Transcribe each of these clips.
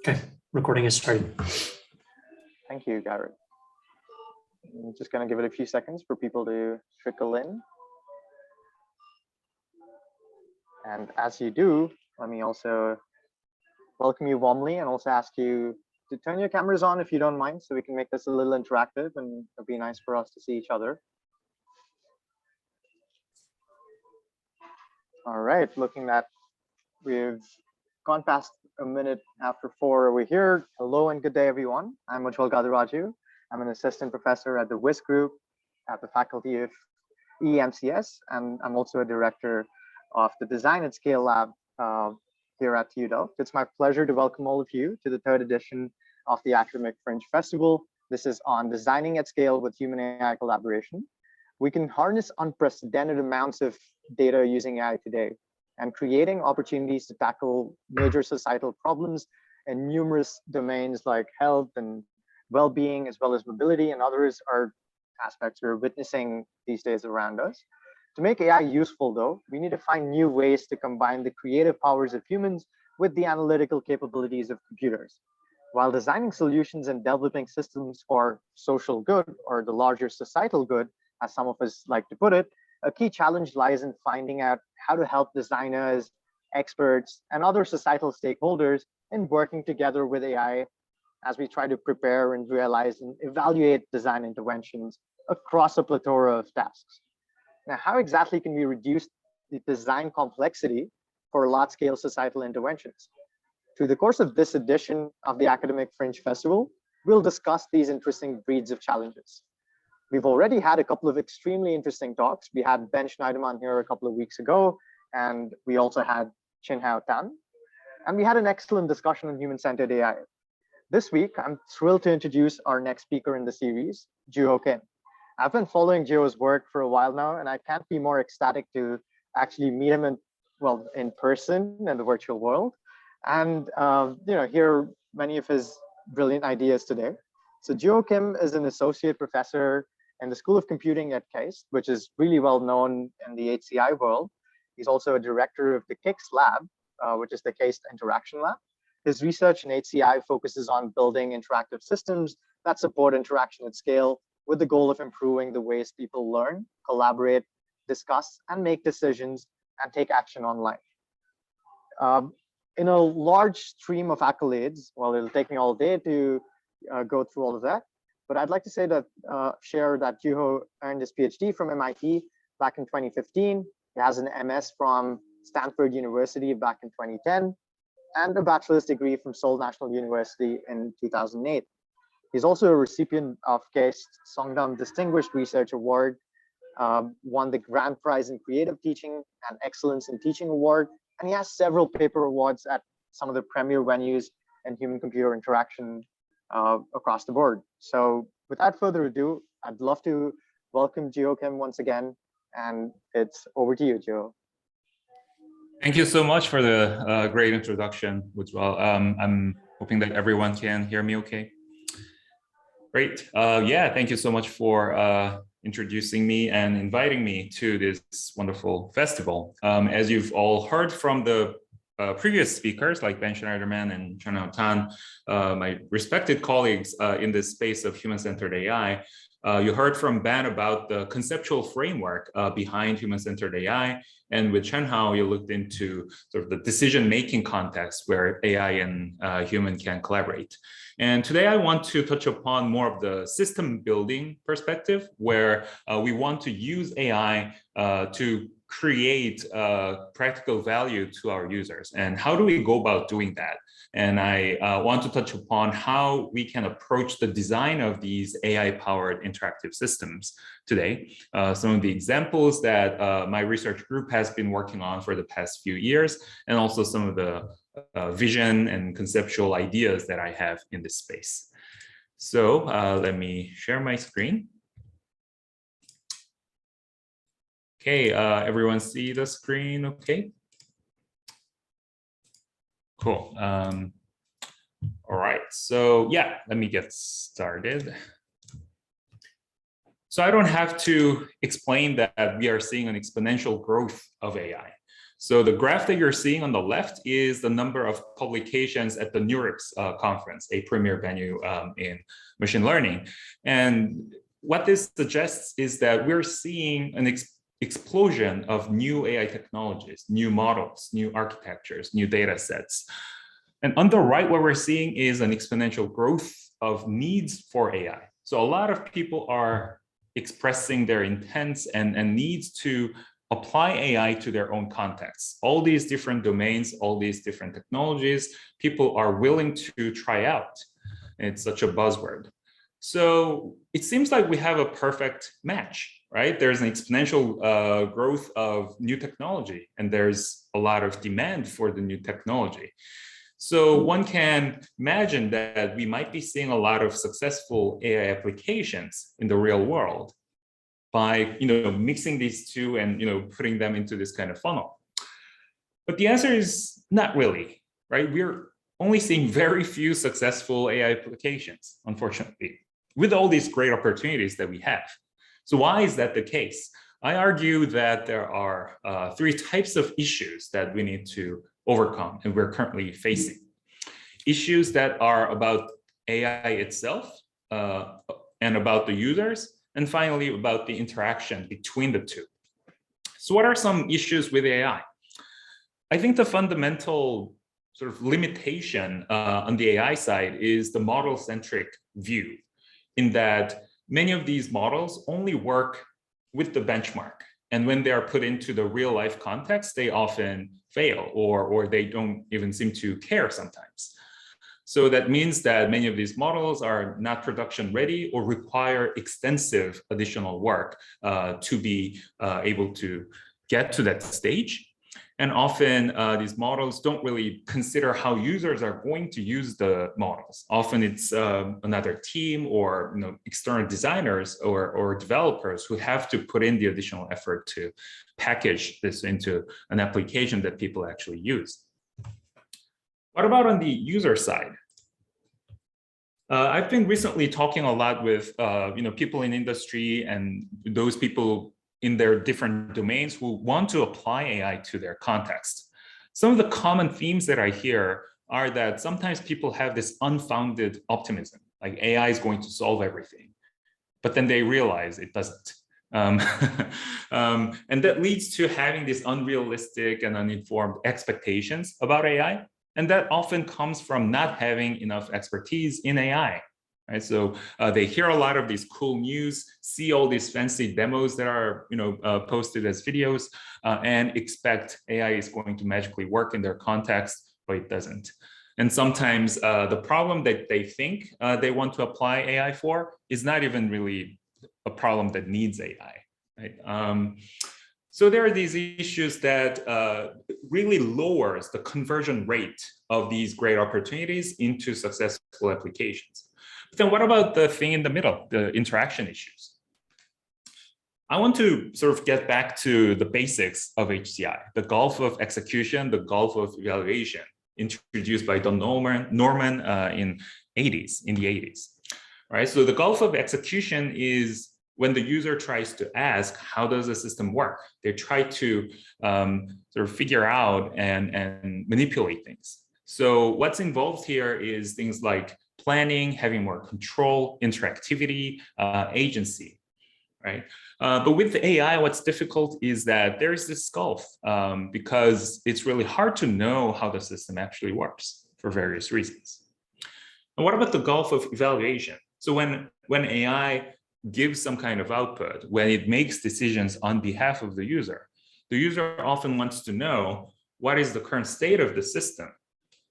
Okay, recording is started. Thank you, Garrett. I'm just going to give it a few seconds for people to trickle in. And as you do, let me also welcome you warmly and also ask you to turn your cameras on if you don't mind, so we can make this a little interactive and it'll be nice for us to see each other. All right, looking at, we've gone past a minute after 4 over here. Hello and good day, everyone. I'm Juho. I'm an assistant professor at the WIS group at the Faculty of EMCS, and I'm also a director of the Design at Scale lab here at TU Delft. It's my pleasure to welcome all of you to the 3rd edition of the Academic Fringe Festival. This is on designing at scale with human AI collaboration. We can harness unprecedented amounts of data using AI today, and creating opportunities to tackle major societal problems in numerous domains like health and well-being, as well as mobility, and others are aspects we're witnessing these days around us. To make AI useful, though, we need to find new ways to combine the creative powers of humans with the analytical capabilities of computers. While designing solutions and developing systems for social good, or the larger societal good, as some of us like to put it, a key challenge lies in finding out how to help designers, experts, and other societal stakeholders in working together with AI as we try to prepare and realize and evaluate design interventions across a plethora of tasks. Now, how exactly can we reduce the design complexity for large-scale societal interventions? Through the course of this edition of the Academic Fringe Festival, we'll discuss these interesting breeds of challenges. We've already had a couple of extremely interesting talks. We had Ben Schneiderman here a couple of weeks ago, and we also had Chin Hao Tan. And we had an excellent discussion on human-centered AI. This week, I'm thrilled to introduce our next speaker in the series, Juho Kim. I've been following Juho's work for a while now, and I can't be more ecstatic to actually meet him in person in the virtual world, and hear many of his brilliant ideas today. So Juho Kim is an associate professor in the School of Computing at CEST, which is really well known in the HCI world. He's also a director of the KICS lab, which is the CEST Interaction Lab. His research in HCI focuses on building interactive systems that support interaction at scale, with the goal of improving the ways people learn, collaborate, discuss, and make decisions, and take action online. In a large stream of accolades, well, it'll take me all day to go through all of that, but I'd like to say that share that Juho earned his PhD from MIT back in 2015. He has an MS from Stanford University back in 2010, and a bachelor's degree from Seoul National University in 2008. He's also a recipient of KEST Songdam Distinguished Research Award, won the Grand Prize in Creative Teaching and Excellence in Teaching Award, and he has several paper awards at some of the premier venues in human-computer interaction across the board. So without further ado, I'd love to welcome Juho Kim once again, and it's over to you, Juho. Thank you so much for the great introduction, Ujjwal. I'm hoping that everyone can hear me okay. Great. Yeah, thank you so much for introducing me and inviting me to this wonderful festival. As you've all heard from the previous speakers like Ben Schneiderman and Chin Hao Tan, my respected colleagues in this space of human-centered AI, you heard from Ben about the conceptual framework behind human-centered AI, and with Chin Hao, you looked into sort of the decision-making context where AI and human can collaborate. And today I want to touch upon more of the system building perspective, where we want to use AI to create practical value to our users. And how do we go about doing that? And I want to touch upon how we can approach the design of these AI-powered interactive systems today. Some of the examples that my research group has been working on for the past few years, and also some of the vision and conceptual ideas that I have in this space. So let me share my screen. Okay, everyone see the screen okay? Cool. All right, so yeah, let me get started. So I don't have to explain that we are seeing an exponential growth of AI. So the graph that you're seeing on the left is the number of publications at the NeurIPS conference, a premier venue in machine learning. And what this suggests is that we're seeing an explosion of new AI technologies, new models, new architectures, new data sets. And on the right, what we're seeing is an exponential growth of needs for AI. So a lot of people are expressing their intents and needs to apply AI to their own contexts. All these different domains, all these different technologies, people are willing to try out. It's such a buzzword. So it seems like we have a perfect match, right? There's an exponential growth of new technology, and there's a lot of demand for the new technology. So one can imagine that we might be seeing a lot of successful AI applications in the real world by mixing these two and putting them into this kind of funnel. But the answer is not really, right? We're only seeing very few successful AI applications, unfortunately, with all these great opportunities that we have. So why is that the case? I argue that there are three types of issues that we need to overcome and we're currently facing. Issues that are about AI itself and about the users, and finally about the interaction between the two. So what are some issues with AI? I think the fundamental sort of limitation on the AI side is the model-centric view, in that many of these models only work with the benchmark. And when they are put into the real life context, they often fail or they don't even seem to care sometimes. So that means that many of these models are not production ready or require extensive additional work to be able to get to that stage. And often these models don't really consider how users are going to use the models. Often it's another team or external designers or developers who have to put in the additional effort to package this into an application that people actually use. What about on the user side? I've been recently talking a lot with people in industry and those people in their different domains who want to apply AI to their context. Some of the common themes that I hear are that sometimes people have this unfounded optimism, like AI is going to solve everything, but then they realize it doesn't. And that leads to having these unrealistic and uninformed expectations about AI. And that often comes from not having enough expertise in AI. Right? So they hear a lot of these cool news, see all these fancy demos that are posted as videos, and expect AI is going to magically work in their context, but it doesn't. And sometimes the problem that they think they want to apply AI for is not even really a problem that needs AI. Right? So there are these issues that really lowers the conversion rate of these great opportunities into successful applications. But then what about the thing in the middle, the interaction issues? I want to sort of get back to the basics of HCI, the gulf of execution, the gulf of evaluation, introduced by Don Norman in the 80s. Right? So the gulf of execution is when the user tries to ask, how does the system work? They try to sort of figure out and manipulate things. So what's involved here is things like planning, having more control, interactivity, agency, right? But with the AI, what's difficult is that there's this gulf because it's really hard to know how the system actually works for various reasons. And what about the gulf of evaluation? So when AI gives some kind of output, when it makes decisions on behalf of the user often wants to know what is the current state of the system.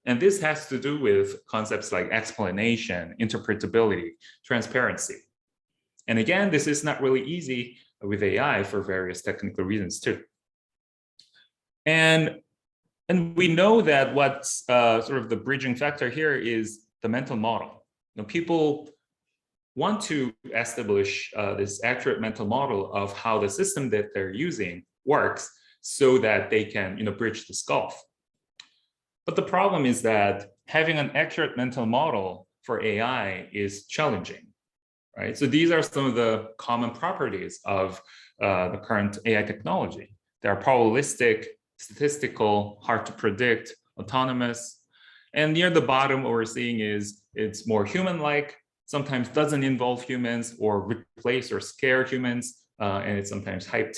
And this has to do with concepts like explanation, interpretability, transparency. And again, this is not really easy with AI for various technical reasons too. And we know that what's sort of the bridging factor here is the mental model. People want to establish this accurate mental model of how the system that they're using works so that they can bridge this gulf. But the problem is that having an accurate mental model for AI is challenging, right? So these are some of the common properties of the current AI technology. They are probabilistic, statistical, hard to predict, autonomous. And near the bottom, what we're seeing is it's more human-like, sometimes doesn't involve humans or replace or scare humans, and it's sometimes hyped.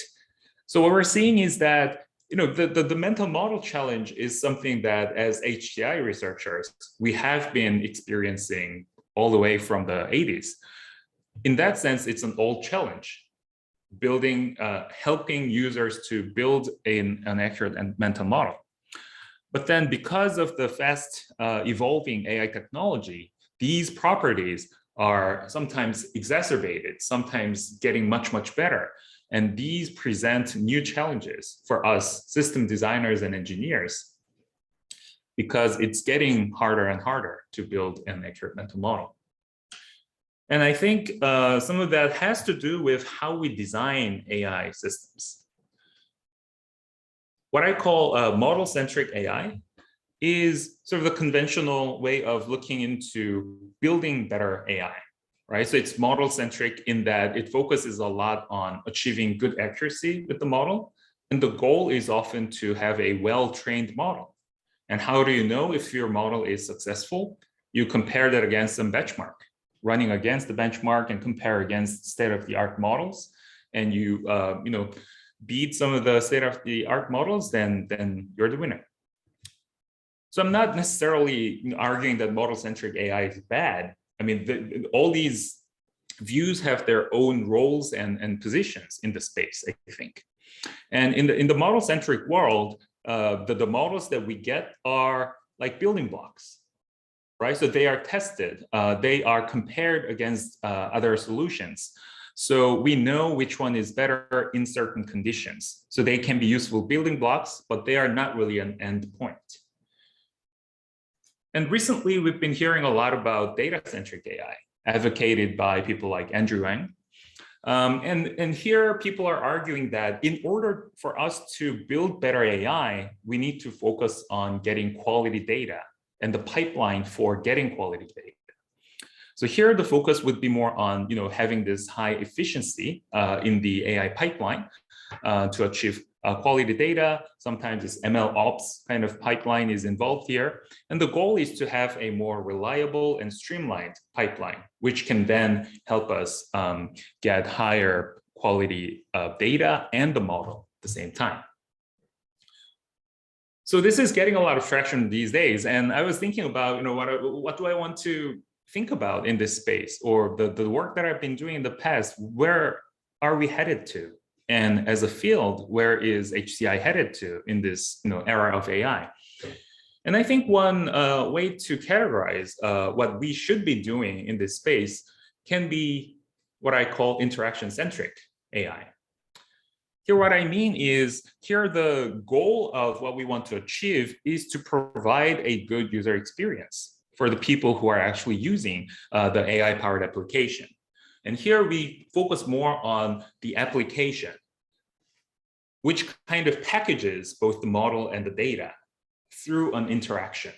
So what we're seeing is that the mental model challenge is something that as HCI researchers, we have been experiencing all the way from the 80s. In that sense, it's an old challenge, helping users to build an accurate and mental model. But then because of the fast evolving AI technology, these properties are sometimes exacerbated, sometimes getting much, much better. And these present new challenges for us system designers and engineers, because it's getting harder and harder to build an accurate mental model. And I think some of that has to do with how we design AI systems. What I call model-centric AI is sort of the conventional way of looking into building better AI, right? So it's model-centric in that it focuses a lot on achieving good accuracy with the model. And the goal is often to have a well-trained model. And how do you know if your model is successful? You compare that against some benchmark, running against the benchmark and compare against state-of-the-art models. And you beat some of the state-of-the-art models, then you're the winner. So I'm not necessarily arguing that model-centric AI is bad. I mean, all these views have their own roles and positions in the space, I think. And in the model-centric world, the models that we get are like building blocks, right? So they are tested, they are compared against other solutions. So we know which one is better in certain conditions. So they can be useful building blocks, but they are not really an end point. And recently, we've been hearing a lot about data-centric AI, advocated by people like Andrew Yang. And here, people are arguing that in order for us to build better AI, we need to focus on getting quality data and the pipeline for getting quality data. So here, the focus would be more on having this high efficiency in the AI pipeline to achieve quality data. Sometimes this ML ops kind of pipeline is involved here. And the goal is to have a more reliable and streamlined pipeline, which can then help us get higher quality data and the model at the same time. So this is getting a lot of traction these days. And I was thinking about, what do I want to think about in this space, or the work that I've been doing in the past, where are we headed to? And as a field, where is HCI headed to in this era of AI? And I think one way to categorize what we should be doing in this space can be what I call interaction-centric AI. Here, what I mean is, here the goal of what we want to achieve is to provide a good user experience for the people who are actually using the AI-powered application. And here we focus more on the application, which kind of packages both the model and the data through an interaction,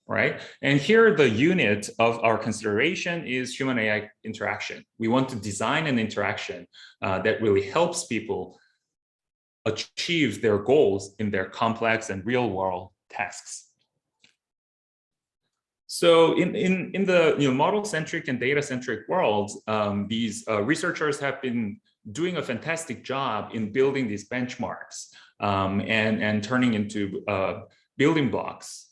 right? And here the unit of our consideration is human-AI interaction. We want to design an interaction that really helps people achieve their goals in their complex and real-world tasks. So in the model-centric and data-centric worlds, these researchers have been doing a fantastic job in building these benchmarks and turning into building blocks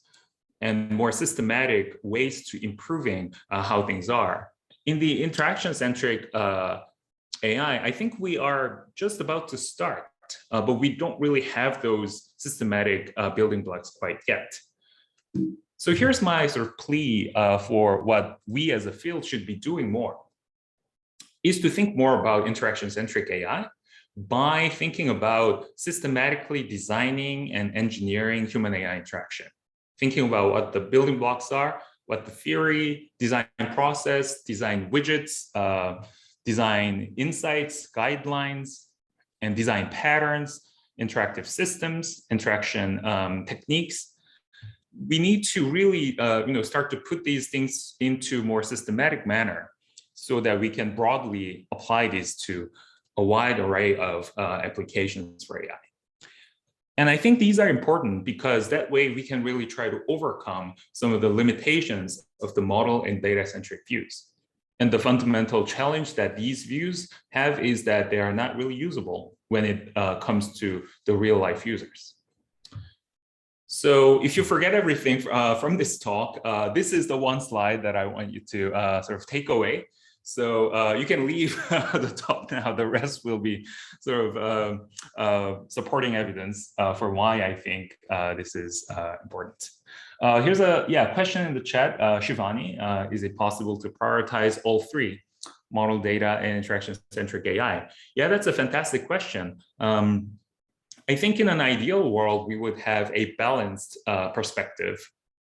and more systematic ways to improving how things are. In the interaction-centric AI, I think we are just about to start, but we don't really have those systematic building blocks quite yet. So here's my sort of plea for what we as a field should be doing more, is to think more about interaction-centric AI by thinking about systematically designing and engineering human-AI interaction, thinking about what the building blocks are, what the theory, design process, design widgets, design insights, guidelines, and design patterns, interactive systems, interaction techniques. We need to really start to put these things into more systematic manner so that we can broadly apply these to a wide array of applications for AI. And I think these are important because that way we can really try to overcome some of the limitations of the model and data-centric views. And the fundamental challenge that these views have is that they are not really usable when it comes to the real life users. So if you forget everything from this talk, this is the one slide that I want you to sort of take away. So you can leave the talk now. The rest will be sort of supporting evidence for why I think this is important. Here's a question in the chat. Shivani, is it possible to prioritize all three, model, data, and interaction-centric AI? Yeah, that's a fantastic question. I think in an ideal world, we would have a balanced perspective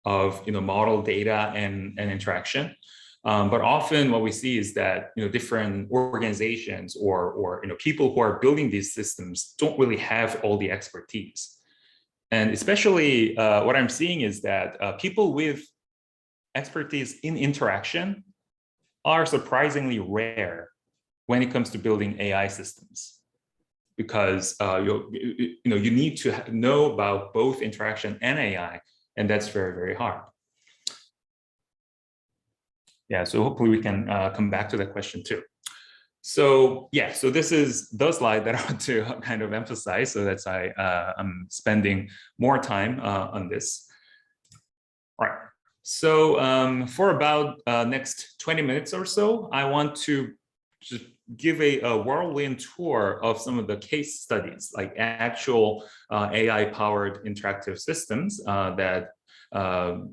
of model, data, and interaction. But often what we see is that different organizations or people who are building these systems don't really have all the expertise. And especially what I'm seeing is that people with expertise in interaction are surprisingly rare when it comes to building AI systems, because you need to know about both interaction and AI, and that's very, very hard. Yeah, so hopefully we can come back to that question too. So yeah, so this is the slide that I want to kind of emphasize. So that's why I'm spending more time on this. All right. So for about next 20 minutes or so, I want to just give a whirlwind tour of some of the case studies, like actual AI-powered interactive systems that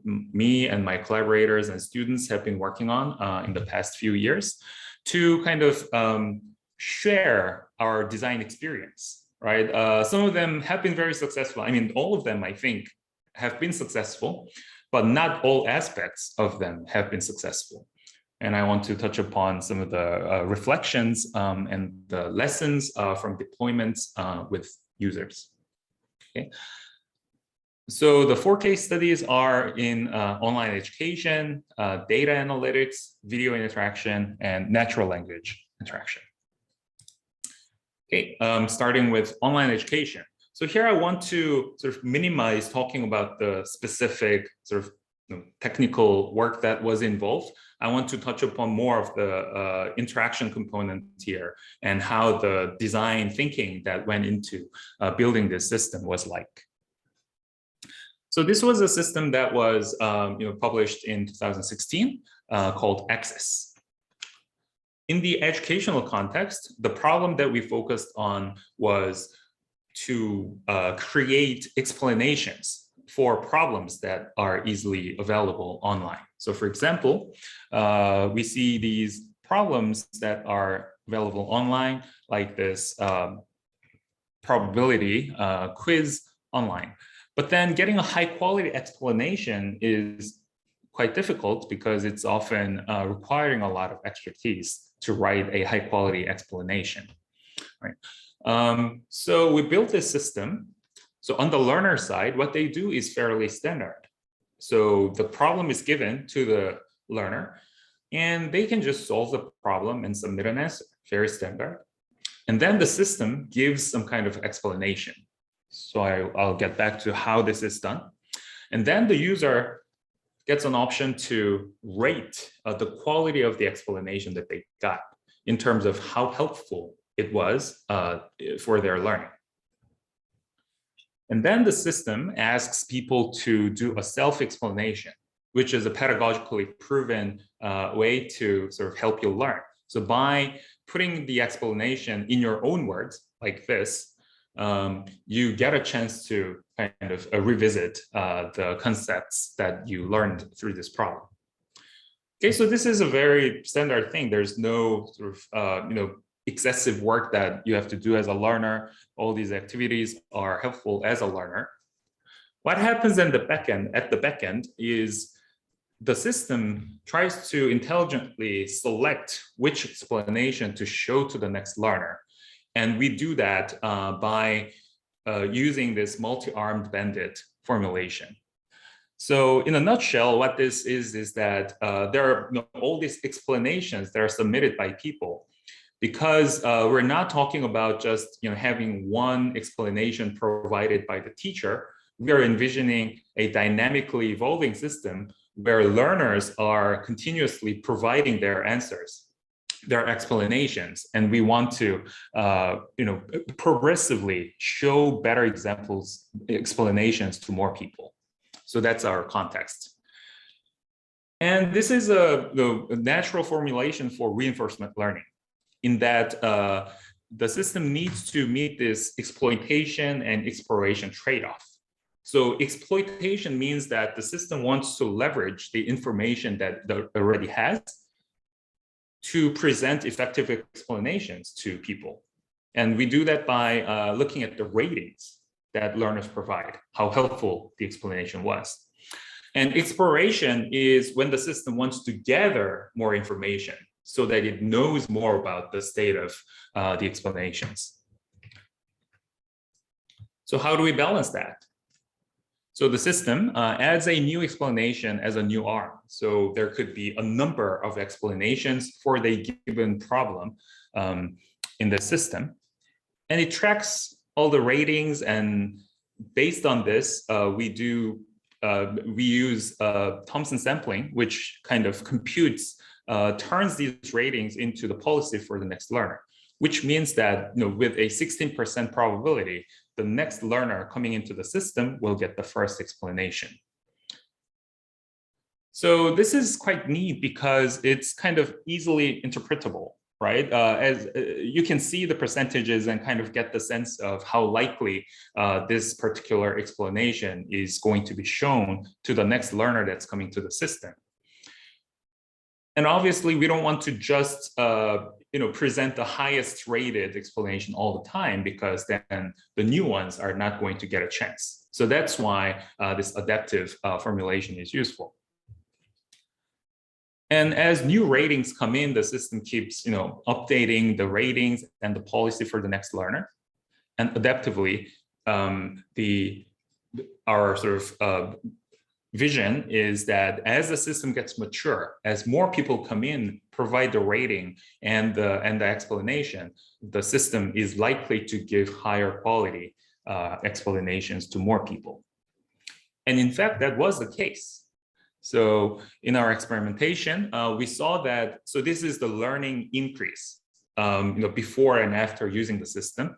me and my collaborators and students have been working on in the past few years, to kind of share our design experience, right? Some of them have been very successful. I mean, all of them, I think, have been successful, but not all aspects of them have been successful. And I want to touch upon some of the reflections and the lessons from deployments with users. Okay. So the 4 case studies are in online education, data analytics, video interaction, and natural language interaction. Okay, starting with online education. So here I want to sort of minimize talking about the specific sort of technical work that was involved. I want to touch upon more of the interaction component here and how the design thinking that went into building this system was like. So this was a system that was published in 2016 called Access. In the educational context, the problem that we focused on was to create explanations for problems that are easily available online. So for example, we see these problems that are available online, like this probability quiz online. But then getting a high quality explanation is quite difficult because it's often requiring a lot of expertise to write a high quality explanation, right? So we built this system. So on the learner side, what they do is fairly standard. So the problem is given to the learner and they can just solve the problem and submit an answer, very standard. And then the system gives some kind of explanation. So I'll get back to how this is done. And then the user gets an option to rate the quality of the explanation that they got in terms of how helpful it was for their learning. And then the system asks people to do a self-explanation, which is a pedagogically proven way to sort of help you learn. So by putting the explanation in your own words, like this, you get a chance to kind of revisit the concepts that you learned through this problem. Okay, so this is a very standard thing. There's no sort of excessive work that you have to do as a learner. All these activities are helpful as a learner. What happens in the backend, at the backend, is the system tries to intelligently select which explanation to show to the next learner. And we do that by using this multi-armed bandit formulation. So in a nutshell, what this is that there are all these explanations that are submitted by people. because we're not talking about just having one explanation provided by the teacher. We are envisioning a dynamically evolving system where learners are continuously providing their answers, their explanations, and we want to progressively show better explanations to more people. So that's our context. And this is a natural formulation for reinforcement learning, in that the system needs to meet this exploitation and exploration trade-off. So exploitation means that the system wants to leverage the information that it already has to present effective explanations to people. And we do that by looking at the ratings that learners provide, how helpful the explanation was. And exploration is when the system wants to gather more information so that it knows more about the state of the explanations. So how do we balance that? So the system adds a new explanation as a new arm. So there could be a number of explanations for the given problem in the system. And it tracks all the ratings, and based on this, we use Thompson sampling, which kind of computes, turns these ratings into the policy for the next learner, which means that with a 16% probability, the next learner coming into the system will get the first explanation. So this is quite neat because it's kind of easily interpretable, right? As you can see the percentages and kind of get the sense of how likely this particular explanation is going to be shown to the next learner that's coming to the system. And obviously, we don't want to just present the highest rated explanation all the time, because then the new ones are not going to get a chance. So that's why this adaptive formulation is useful. And as new ratings come in, the system keeps updating the ratings and the policy for the next learner. And adaptively, our sort of vision is that as the system gets mature, as more people come in, provide the rating and the explanation, the system is likely to give higher quality explanations to more people. And in fact, that was the case. So in our experimentation, we saw that, so this is the learning increase before and after using the system.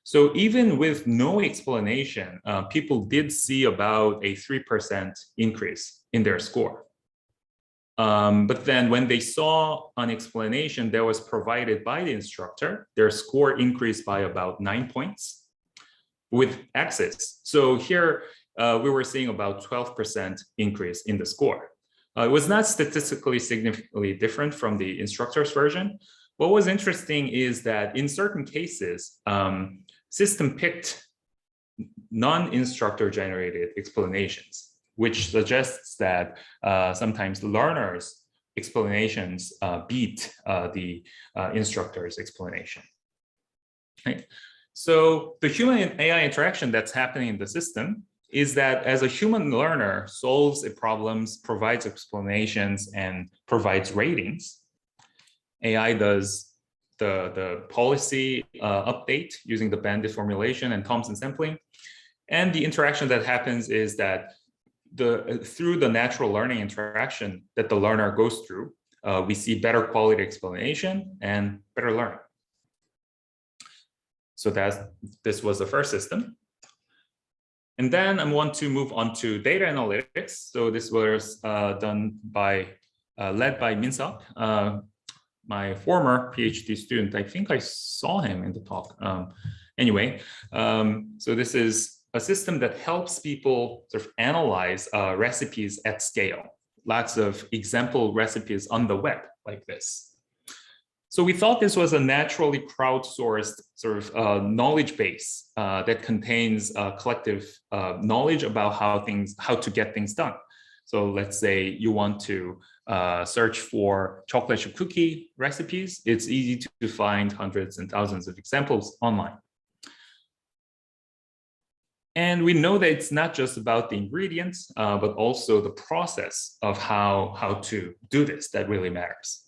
So even with no explanation, people did see about a 3% increase in their score. But then when they saw an explanation that was provided by the instructor, their score increased by about 9 points with access. So here we were seeing about 12% increase in the score. It was not statistically significantly different from the instructor's version. What was interesting is that in certain cases, system picked non-instructor generated explanations, which suggests that sometimes the learner's explanations beat the instructor's explanation. Right? So the human and AI interaction that's happening in the system is that as a human learner solves a problems, provides explanations, and provides ratings, AI does the policy update using the bandit formulation and Thompson sampling. And the interaction that happens is that through the natural learning interaction that the learner goes through, we see better quality explanation and better learning. So this was the first system. And then I want to move on to data analytics. So this was done led by Minseok, my former PhD student. I think I saw him in the talk. Anyway, so this is a system that helps people sort of analyze recipes at scale. Lots of example recipes on the web like this. So we thought this was a naturally crowdsourced sort of knowledge base that contains collective knowledge about how to get things done. So let's say you want to search for chocolate chip cookie recipes. It's easy to find hundreds and thousands of examples online. And we know that it's not just about the ingredients, but also the process of how to do this that really matters.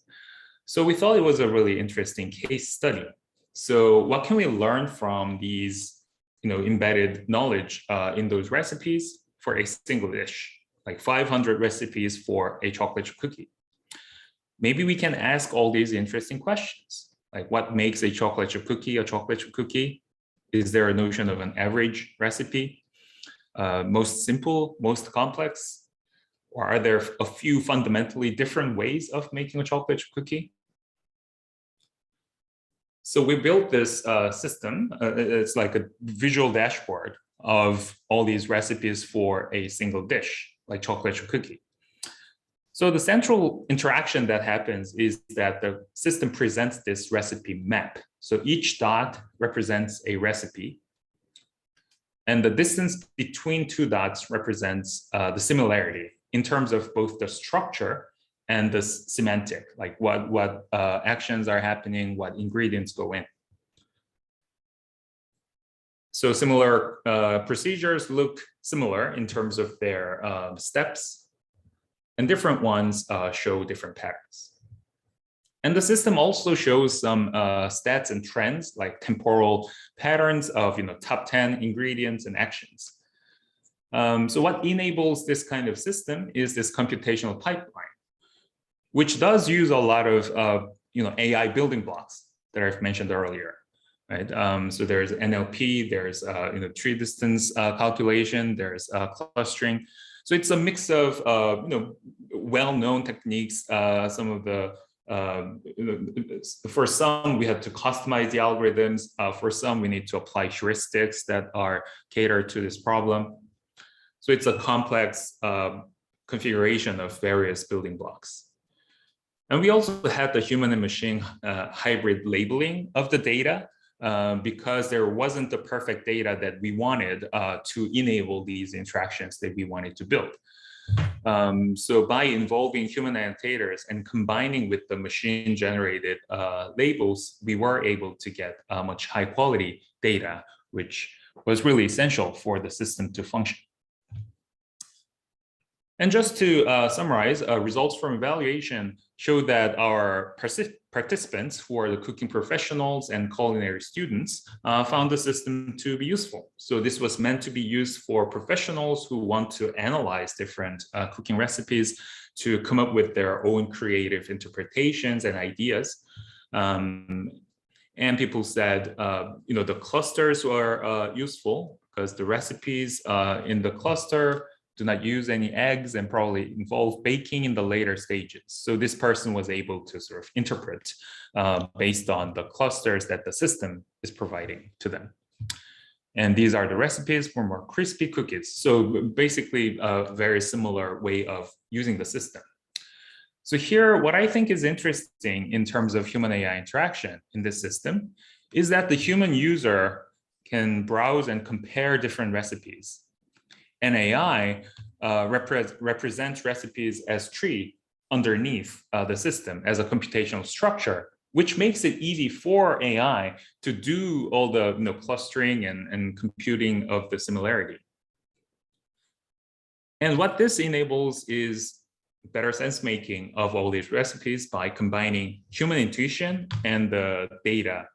So we thought it was a really interesting case study. So what can we learn from these embedded knowledge in those recipes for a single dish, like 500 recipes for a chocolate chip cookie? Maybe we can ask all these interesting questions, like what makes a chocolate chip cookie a chocolate chip cookie? Is there a notion of an average recipe? Most simple, most complex? Or are there a few fundamentally different ways of making a chocolate chip cookie? So we built this system. It's like a visual dashboard of all these recipes for a single dish, like chocolate chip cookie. So the central interaction that happens is that the system presents this recipe map. So each dot represents a recipe. And the distance between two dots represents the similarity in terms of both the structure and the semantic, like what actions are happening, what ingredients go in. So similar procedures look similar in terms of their steps, and different ones show different patterns. And the system also shows some stats and trends, like temporal patterns of top 10 ingredients and actions. So what enables this kind of system is this computational pipeline, which does use a lot of AI building blocks that I've mentioned earlier, right? So there's NLP, there's tree distance calculation, there's clustering. So it's a mix of well-known techniques. Some of the for some we had to customize the algorithms. For some we need to apply heuristics that are catered to this problem. So it's a complex configuration of various building blocks. And we also had the human and machine hybrid labeling of the data because there wasn't the perfect data that we wanted to enable these interactions that we wanted to build. So by involving human annotators and combining with the machine generated labels, we were able to get much high quality data, which was really essential for the system to function. And just to summarize, results from evaluation showed that our participants, who are the cooking professionals and culinary students, found the system to be useful. So this was meant to be used for professionals who want to analyze different cooking recipes to come up with their own creative interpretations and ideas. And people said, the clusters were useful because the recipes in the cluster do not use any eggs and probably involve baking in the later stages. So this person was able to sort of interpret based on the clusters that the system is providing to them. And these are the recipes for more crispy cookies. So basically a very similar way of using the system. So here, what I think is interesting in terms of human AI interaction in this system is that the human user can browse and compare different recipes. And AI represents recipes as tree underneath the system as a computational structure, which makes it easy for AI to do all the clustering and computing of the similarity. And what this enables is better sense making of all these recipes by combining human intuition and the data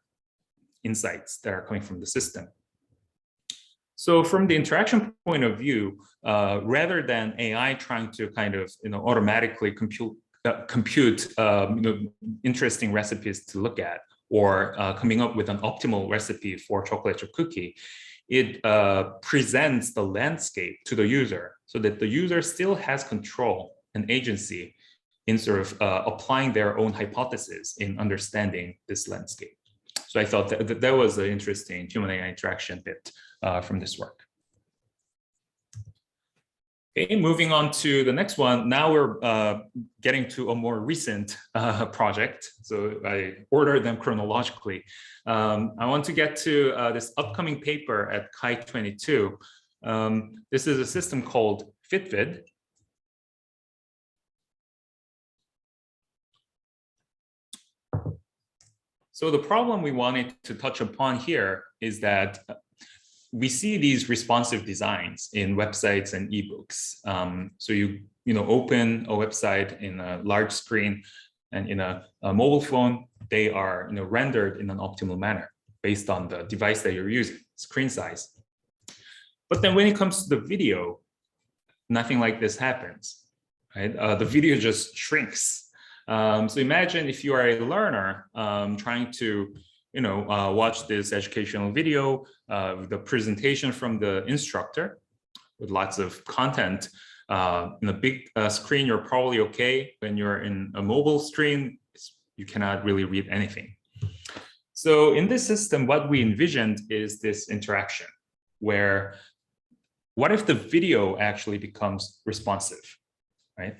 insights that are coming from the system. So from the interaction point of view, rather than AI trying to kind of automatically compute interesting recipes to look at, or coming up with an optimal recipe for chocolate chip cookie, it presents the landscape to the user so that the user still has control and agency in sort of applying their own hypothesis in understanding this landscape. So I thought that was an interesting human AI interaction bit from this work. Okay, moving on to the next one. Now we're getting to a more recent project. So I ordered them chronologically. I want to get to this upcoming paper at KAI 22. This is a system called Fitfid. So the problem we wanted to touch upon here is that we see these responsive designs in websites and ebooks. So you open a website in a large screen, And in a mobile phone, they are rendered in an optimal manner based on the device that you're using, screen size. But then when it comes to the video, nothing like this happens, right? The video just shrinks. So imagine if you are a learner trying to watch this educational video, the presentation from the instructor with lots of content. In a big screen, you're probably okay. When you're in a mobile screen, you cannot really read anything. So in this system, what we envisioned is this interaction where what if the video actually becomes responsive, right?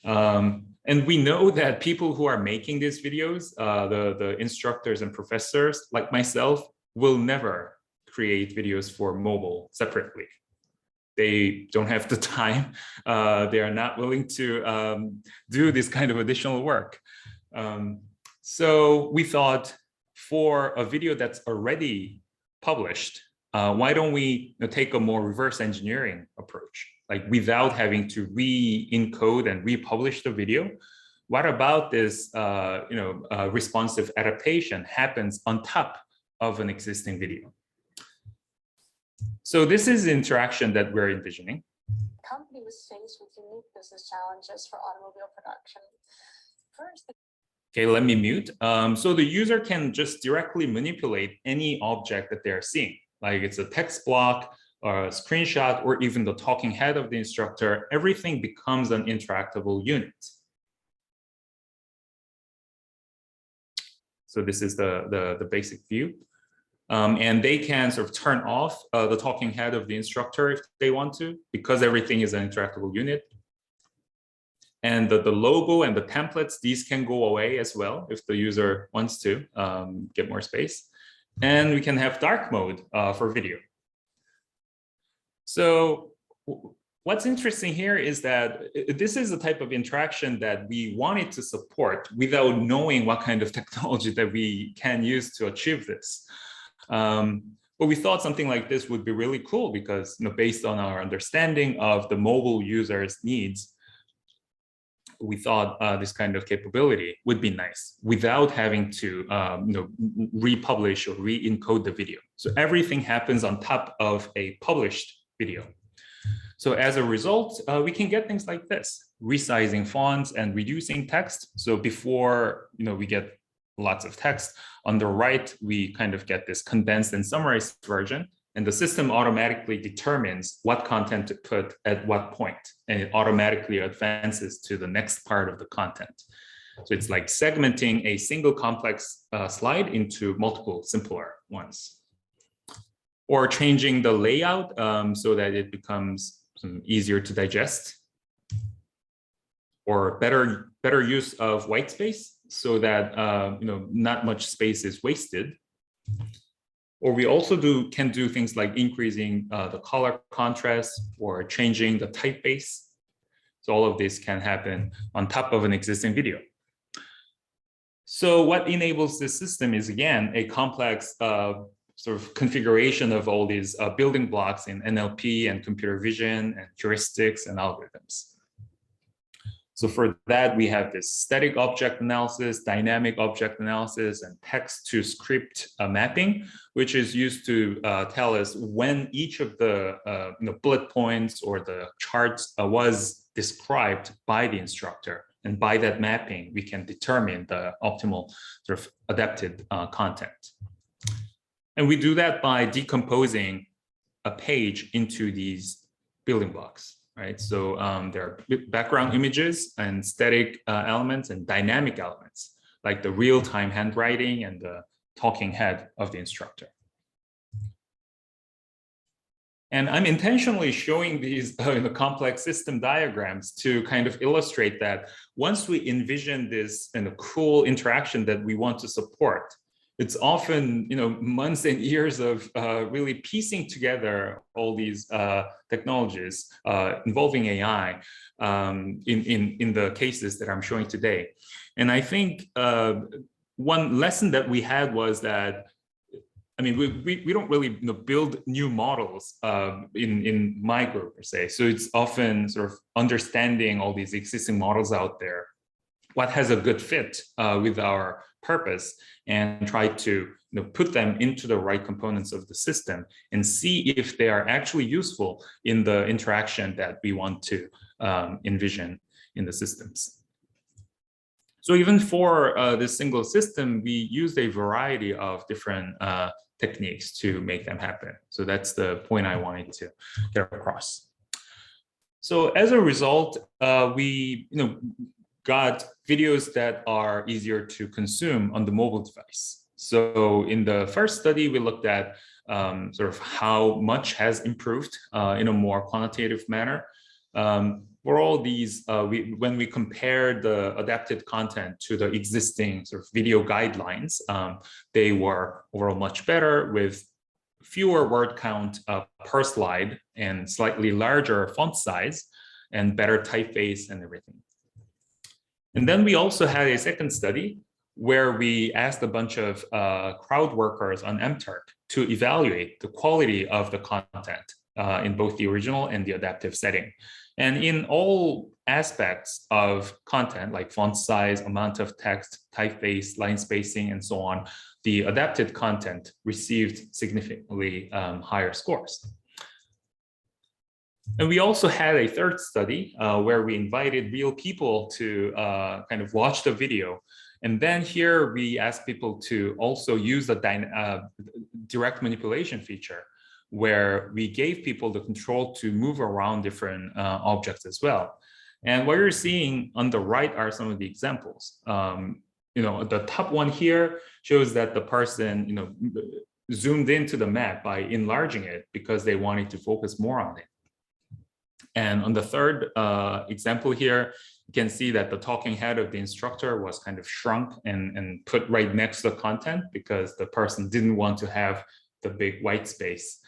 And we know that people who are making these videos, the instructors and professors like myself, will never create videos for mobile separately. They don't have the time. They are not willing to do this kind of additional work. So we thought for a video that's already published, why don't we take a more reverse engineering approach? Like without having to re-encode and republish the video, what about this responsive adaptation happens on top of an existing video? So this is interaction that we're envisioning. The company was faced with unique business challenges for automobile production. First, okay, let me mute. So the user can just directly manipulate any object that they're seeing, like it's a text block or a screenshot or even the talking head of the instructor. Everything becomes an interactable unit. So this is the basic view. And they can sort of turn off the talking head of the instructor if they want to, because everything is an interactable unit. And the logo and the templates, these can go away as well if the user wants to get more space. And we can have dark mode for video. So what's interesting here is that this is the type of interaction that we wanted to support without knowing what kind of technology that we can use to achieve this. But we thought something like this would be really cool because, based on our understanding of the mobile users' needs, we thought this kind of capability would be nice without having to, republish or re-encode the video. So everything happens on top of a published video. So as a result, we can get things like this: resizing fonts and reducing text. So before, we get lots of text. On the right, we kind of get this condensed and summarized version, and the system automatically determines what content to put at what point, and it automatically advances to the next part of the content. So it's like segmenting a single complex slide into multiple simpler ones, or changing the layout so that it becomes easier to digest, or better use of white space so that not much space is wasted. Or we also can do things like increasing the color contrast or changing the typeface. So all of this can happen on top of an existing video. So what enables this system is, again, a complex sort of configuration of all these building blocks in NLP and computer vision and heuristics and algorithms. So for that, we have this static object analysis, dynamic object analysis, and text to script mapping, which is used to tell us when each of the bullet points or the charts was described by the instructor. And by that mapping, we can determine the optimal sort of adapted content. And we do that by decomposing a page into these building blocks. Right, so there are background images and static elements and dynamic elements, like the real-time handwriting and the talking head of the instructor. And I'm intentionally showing these complex system diagrams to kind of illustrate that once we envision this cool interaction that we want to support, it's often months and years of really piecing together all these technologies involving AI in the cases that I'm showing today. And I think one lesson that we had was that, we don't really build new models in my group per se. So it's often sort of understanding all these existing models out there what has a good fit with our purpose and try to put them into the right components of the system and see if they are actually useful in the interaction that we want to envision in the systems. So even for this single system, we used a variety of different techniques to make them happen. So that's the point I wanted to get across. So as a result, we got videos that are easier to consume on the mobile device. So in the first study, we looked at sort of how much has improved in a more quantitative manner. For all these, when we compare the adapted content to the existing sort of video guidelines, they were overall much better with fewer word count per slide and slightly larger font size and better typeface and everything. And then we also had a second study where we asked a bunch of crowd workers on MTurk to evaluate the quality of the content in both the original and the adaptive setting. And in all aspects of content, like font size, amount of text, typeface, line spacing, and so on, the adapted content received significantly higher scores. And we also had a third study where we invited real people to kind of watch the video. And then here we asked people to also use the direct manipulation feature, where we gave people the control to move around different objects as well. And what you're seeing on the right are some of the examples. The top one here shows that the person zoomed into the map by enlarging it because they wanted to focus more on it. And on the third example here, you can see that the talking head of the instructor was kind of shrunk and put right next to the content because the person didn't want to have the big white space.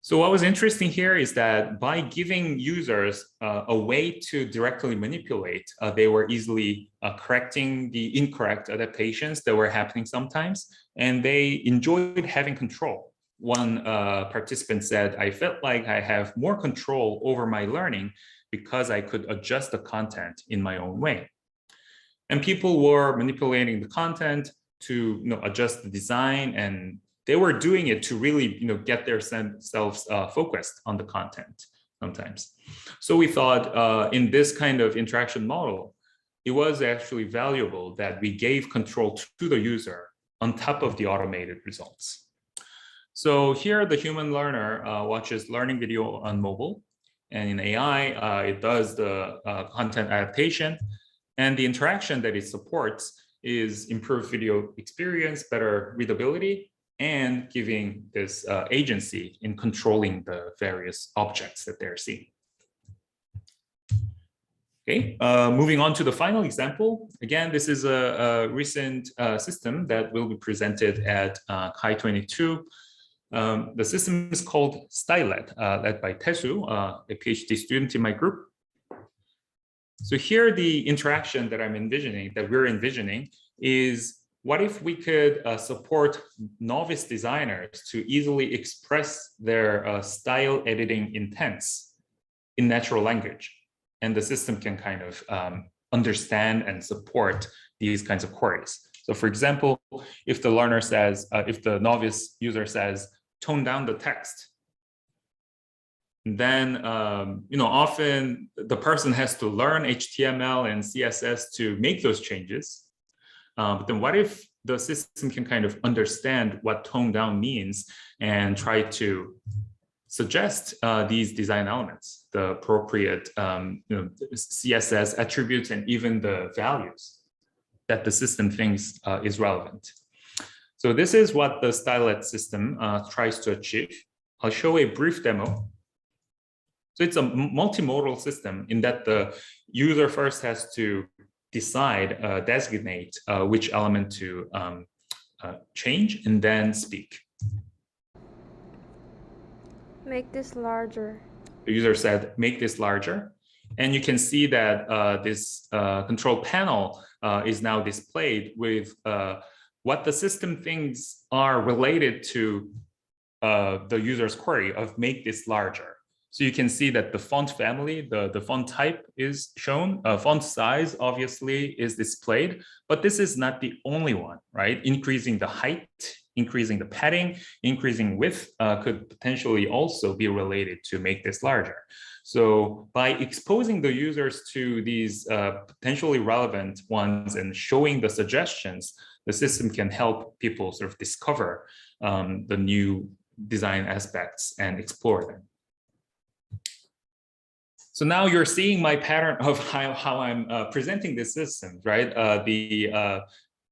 So what was interesting here is that by giving users a way to directly manipulate, they were easily correcting the incorrect adaptations that were happening sometimes, and they enjoyed having control. One participant said, "I felt like I have more control over my learning because I could adjust the content in my own way." And people were manipulating the content to adjust the design, and they were doing it to really get themselves focused on the content sometimes. So we thought in this kind of interaction model, it was actually valuable that we gave control to the user on top of the automated results. So here the human learner watches learning video on mobile, and in AI, it does the content adaptation, and the interaction that it supports is improved video experience, better readability, and giving this agency in controlling the various objects that they're seeing. Okay, moving on to the final example. Again, this is a recent system that will be presented at Kai 22. The system is called Stylet, led by Taesu, a PhD student in my group. So here the interaction that we're envisioning is, what if we could support novice designers to easily express their style editing intents in natural language? And the system can kind of understand and support these kinds of queries. So for example, if the learner says, if the novice user says, tone down the text, then often the person has to learn HTML and CSS to make those changes. But then what if the system can kind of understand what tone down means and try to suggest these design elements, the appropriate CSS attributes, and even the values that the system thinks is relevant. So this is what the Stylet system tries to achieve. I'll show a brief demo. So it's a multimodal system in that the user first has to decide, designate which element to change, and then speak. Make this larger. The user said, make this larger. And you can see that this control panel is now displayed with what the system thinks are related to the user's query of make this larger. So you can see that the font family, the font type is shown. Font size obviously is displayed, but this is not the only one, right? Increasing the height, increasing the padding, increasing width could potentially also be related to make this larger. So by exposing the users to these potentially relevant ones and showing the suggestions, the system can help people sort of discover the new design aspects and explore them. So now you're seeing my pattern of how I'm presenting this system, right? The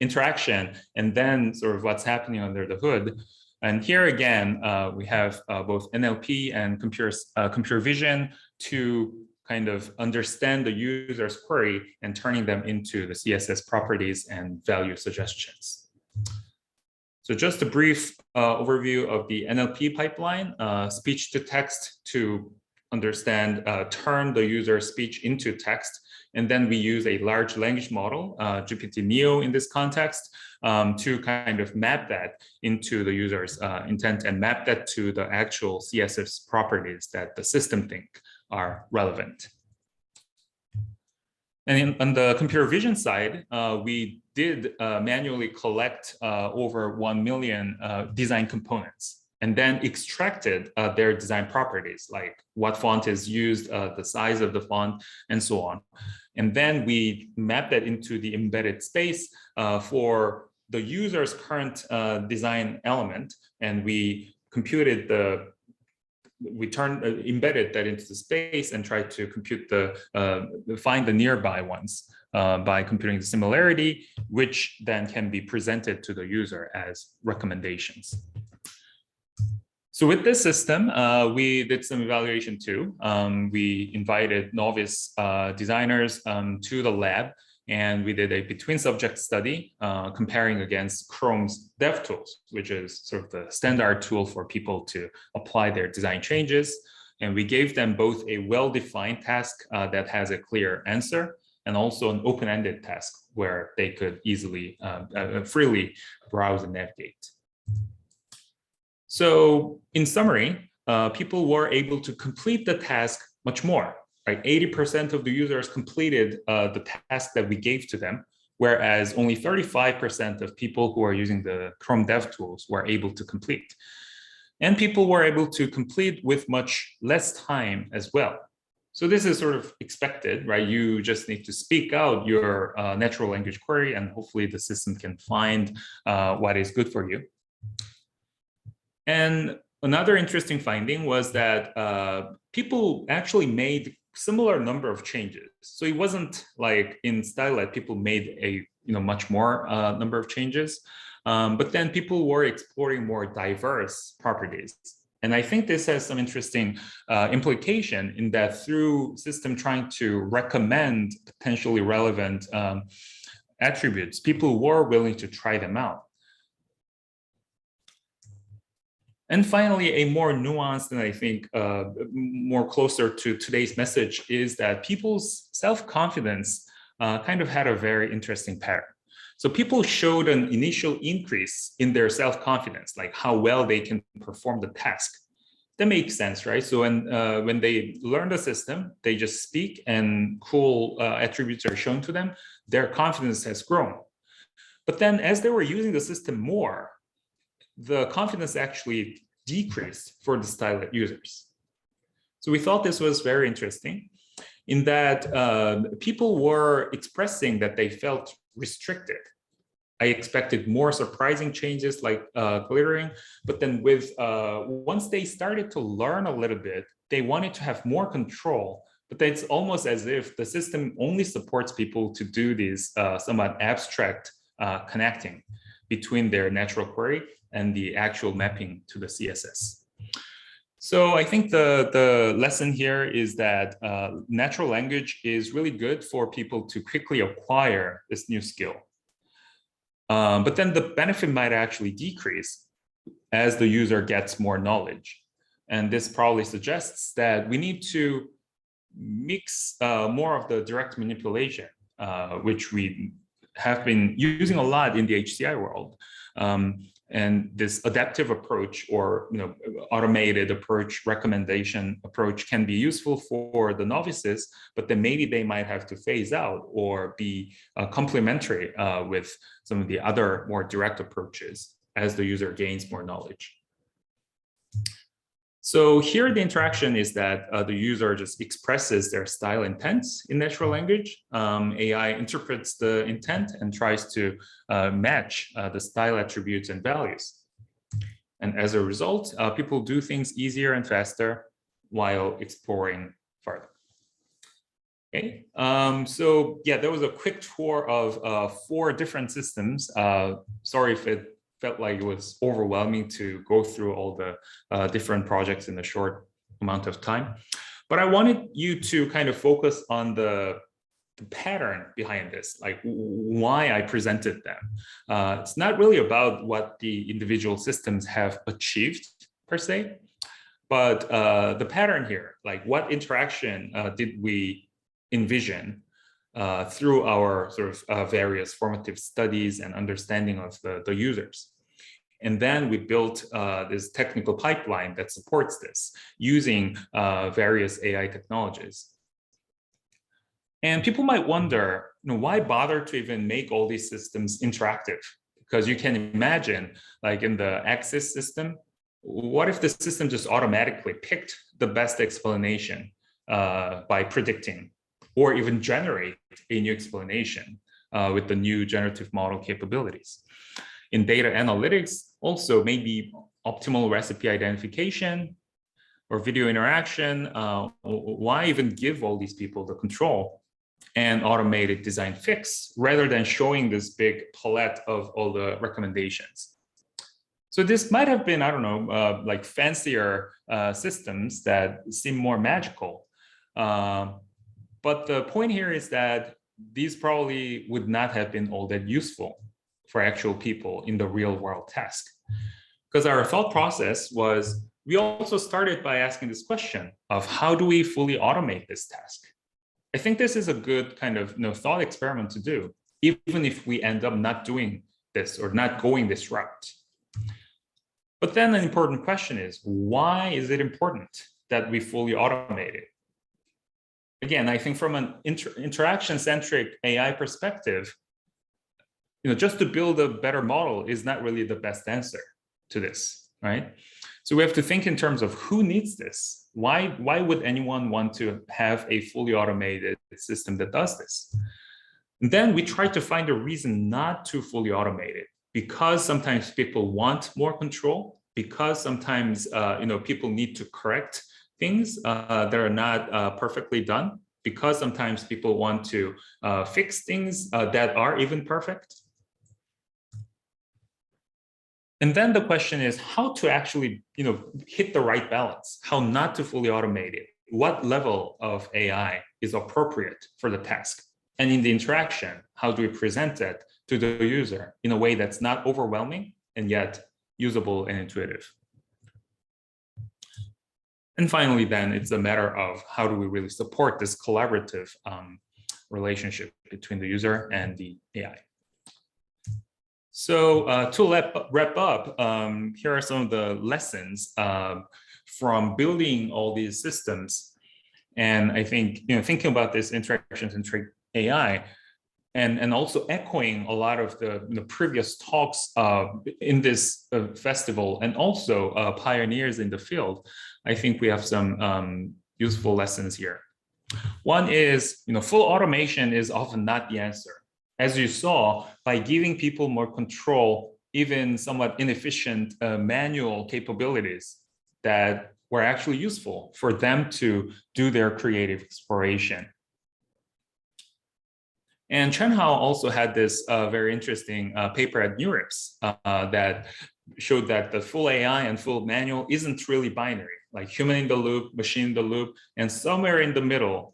interaction and then sort of what's happening under the hood. And here again, we have both NLP and computer vision to kind of understand the user's query and turning them into the CSS properties and value suggestions. So just a brief overview of the NLP pipeline, speech to text to understand, turn the user's speech into text. And then we use a large language model, GPT-Neo in this context, to kind of map that into the user's intent and map that to the actual CSS properties that the system think are relevant. And on the computer vision side, we did manually collect over 1 million design components and then extracted their design properties, like what font is used, the size of the font, and so on. And then we map that into the embedded space for the user's current design element, and we computed embedded that into the space and tried to compute find the nearby ones by computing the similarity, which then can be presented to the user as recommendations. So with this system, we did some evaluation too. We invited novice designers to the lab, and we did a between subject study comparing against Chrome's DevTools, which is sort of the standard tool for people to apply their design changes. And we gave them both a well-defined task that has a clear answer, and also an open-ended task where they could easily, freely browse and navigate. So in summary, people were able to complete the task much more, right? 80% of the users completed the task that we gave to them, whereas only 35% of people who are using the Chrome DevTools were able to complete. And people were able to complete with much less time as well. So this is sort of expected, right? You just need to speak out your natural language query, and hopefully the system can find what is good for you. And another interesting finding was that people actually made similar number of changes. So it wasn't like in Stylet, people made a much more number of changes, but then people were exploring more diverse properties. And I think this has some interesting implication in that through system trying to recommend potentially relevant attributes, people were willing to try them out. And finally, a more nuanced and I think more closer to today's message is that people's self-confidence kind of had a very interesting pattern. So people showed an initial increase in their self-confidence, like how well they can perform the task. That makes sense, right? So when they learn the system, they just speak and cool attributes are shown to them, their confidence has grown. But then as they were using the system more, the confidence actually decreased for the Stylet users. So we thought this was very interesting in that people were expressing that they felt restricted. I expected more surprising changes like glittering, but then once they started to learn a little bit, they wanted to have more control. But it's almost as if the system only supports people to do these somewhat abstract connecting between their natural query and the actual mapping to the CSS. So I think the lesson here is that natural language is really good for people to quickly acquire this new skill. But then the benefit might actually decrease as the user gets more knowledge. And this probably suggests that we need to mix more of the direct manipulation, which we have been using a lot in the HCI world, And this adaptive approach or automated approach, recommendation approach can be useful for the novices, but then maybe they might have to phase out or be complementary with some of the other more direct approaches as the user gains more knowledge. So here the interaction is that the user just expresses their style intents in natural language. AI interprets the intent and tries to match the style attributes and values. And as a result, people do things easier and faster while exploring further. Okay, so yeah, there was a quick tour of 4 different systems. Sorry if it felt like it was overwhelming to go through all the different projects in a short amount of time. But I wanted you to kind of focus on the pattern behind this, like why I presented them. It's not really about what the individual systems have achieved per se, but the pattern here, like what interaction did we envision through our sort of various formative studies and understanding of the users. And then we built this technical pipeline that supports this using various AI technologies. And people might wonder, why bother to even make all these systems interactive? Because you can imagine, like in the Axis system, what if the system just automatically picked the best explanation by predicting, or even generate a new explanation with the new generative model capabilities? In data analytics, also maybe optimal recipe identification or video interaction, why even give all these people the control and automated design fix rather than showing this big palette of all the recommendations? So this might have been, I don't know, like fancier systems that seem more magical. But the point here is that these probably would not have been all that useful for actual people in the real world task. Because our thought process was, we also started by asking this question of how do we fully automate this task? I think this is a good kind of thought experiment to do, even if we end up not doing this or not going this route. But then an important question is, why is it important that we fully automate it? Again, I think from an interaction-centric AI perspective, just to build a better model is not really the best answer to this, right? So we have to think in terms of who needs this. Why would anyone want to have a fully automated system that does this? And then we try to find a reason not to fully automate it, because sometimes people want more control, because sometimes people need to correct things that are not perfectly done, because sometimes people want to fix things that are even perfect. And then the question is how to actually, hit the right balance, how not to fully automate it. What level of AI is appropriate for the task? And in the interaction, how do we present it to the user in a way that's not overwhelming and yet usable and intuitive? And finally, then it's a matter of how do we really support this collaborative relationship between the user and the AI. So to wrap up, here are some of the lessons from building all these systems. And I think, thinking about this interaction-centric AI and also echoing a lot of the previous talks in this festival and also pioneers in the field, I think we have some useful lessons here. One is, full automation is often not the answer. As you saw, by giving people more control, even somewhat inefficient manual capabilities that were actually useful for them to do their creative exploration. And Chen Hao also had this very interesting paper at NeurIPS that showed that the full AI and full manual isn't really binary, like human in the loop, machine in the loop, and somewhere in the middle,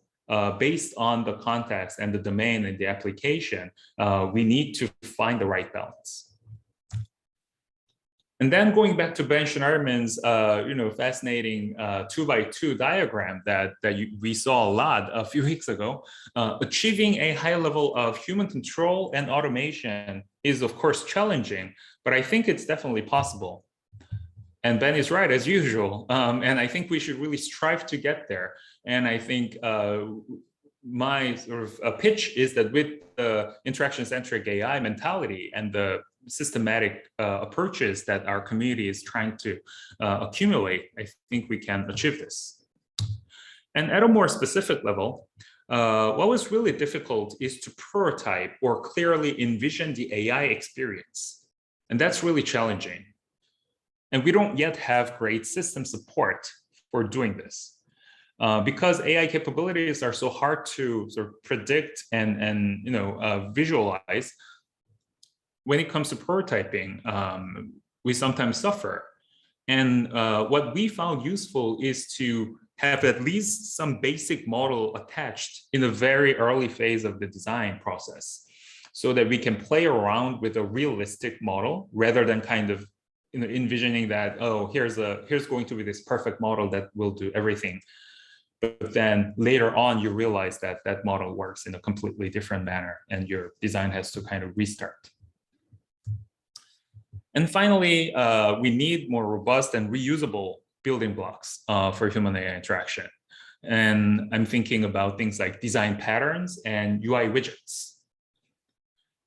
based on the context and the domain and the application, we need to find the right balance. And then going back to Ben Schneiderman's, fascinating 2x2 diagram that we saw a lot a few weeks ago, achieving a high level of human control and automation is of course challenging, but I think it's definitely possible. And Ben is right as usual, and I think we should really strive to get there. And I think my sort of pitch is that with the interaction-centric AI mentality and the systematic approaches that our community is trying to accumulate, I think we can achieve this. And at a more specific level, what was really difficult is to prototype or clearly envision the AI experience. And that's really challenging. And we don't yet have great system support for doing this. Because AI capabilities are so hard to sort of predict and visualize, when it comes to prototyping, we sometimes suffer. And what we found useful is to have at least some basic model attached in a very early phase of the design process, so that we can play around with a realistic model rather than kind of envisioning that, oh, here's going to be this perfect model that will do everything. But then later on, you realize that that model works in a completely different manner and your design has to kind of restart. And finally, we need more robust and reusable building blocks for human AI interaction. And I'm thinking about things like design patterns and UI widgets.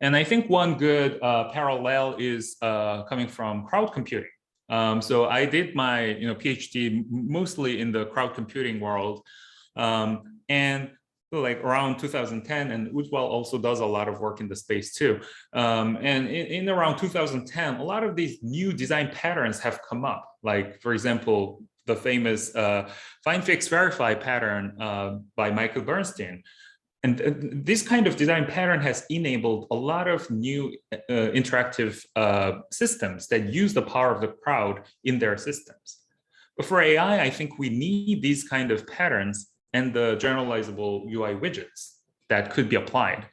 And I think one good parallel is coming from crowd computing. So I did my PhD mostly in the crowd computing world, and like around 2010, and Ujjwal also does a lot of work in the space too. And in around 2010, a lot of these new design patterns have come up. Like, for example, the famous find, fix, verify pattern by Michael Bernstein. And this kind of design pattern has enabled a lot of new interactive systems that use the power of the crowd in their systems. But for AI, I think we need these kind of patterns and the generalizable UI widgets that could be applied.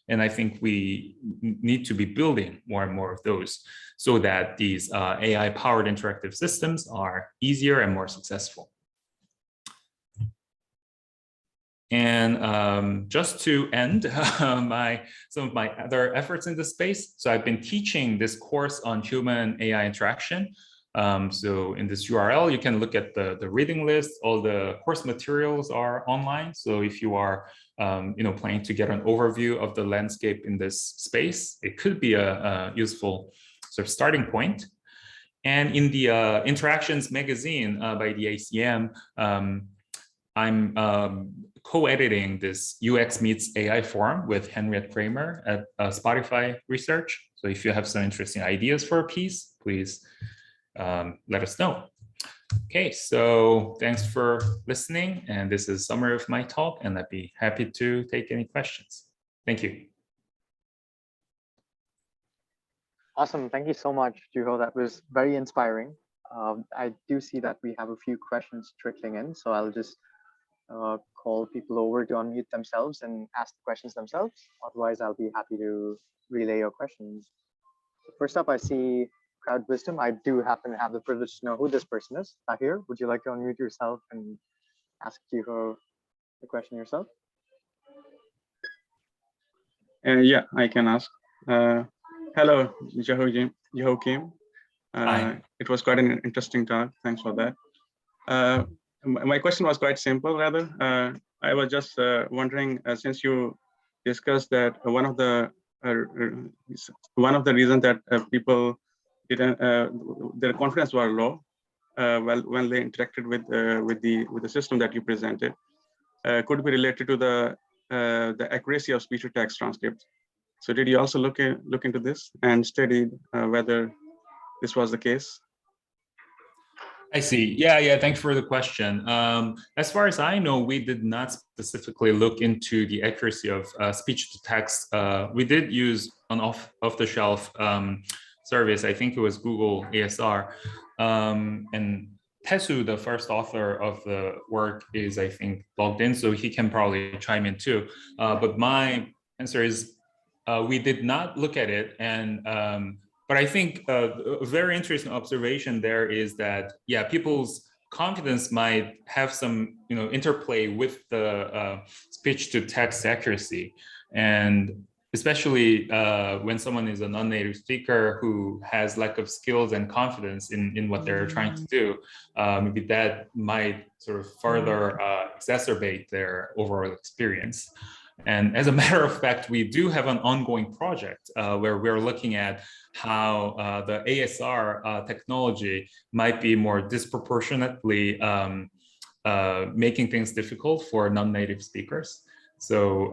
And I think we need to be building more and more of those so that these AI-powered interactive systems are easier and more successful. And just to end some of my other efforts in this space. So I've been teaching this course on human AI interaction. So in this URL, you can look at the reading list. All the course materials are online. So if you are planning to get an overview of the landscape in this space, it could be a useful sort of starting point. And in the Interactions magazine by the ACM, I'm co-editing this UX meets AI forum with Henriette Kramer at Spotify Research. So if you have some interesting ideas for a piece, please let us know. Okay, so thanks for listening. And this is a summary of my talk, and I'd be happy to take any questions. Thank you. Awesome. Thank you so much, Juho. That was very inspiring. I do see that we have a few questions trickling in, so I'll just call people over to unmute themselves and ask the questions themselves. Otherwise, I'll be happy to relay your questions. First up, I see Crowd Wisdom. I do happen to have the privilege to know who this person is. Tahir, would you like to unmute yourself and ask Juho the question yourself? Yeah, I can ask. Hello, Juho Kim. It was quite an interesting talk. Thanks for that. My question was quite simple, rather. I was just wondering, since you discussed that one of the reasons that people didn't, their confidence was low, when they interacted with the system that you presented, could be related to the accuracy of speech to text transcripts. So did you also look into this and study whether this was the case? I see. Yeah. Thanks for the question. As far as I know, we did not specifically look into the accuracy of speech to text. We did use an off-the-shelf service. I think it was Google ASR. And Tesu, the first author of the work, is, I think, logged in, so he can probably chime in too. But my answer is we did not look at it, and but I think a very interesting observation there is that, yeah, people's confidence might have some, interplay with the speech to text accuracy. And especially when someone is a non-native speaker who has lack of skills and confidence in what they're trying to do, maybe that might sort of further exacerbate their overall experience. And as a matter of fact, we do have an ongoing project where we're looking at how the ASR technology might be more disproportionately making things difficult for non-native speakers. So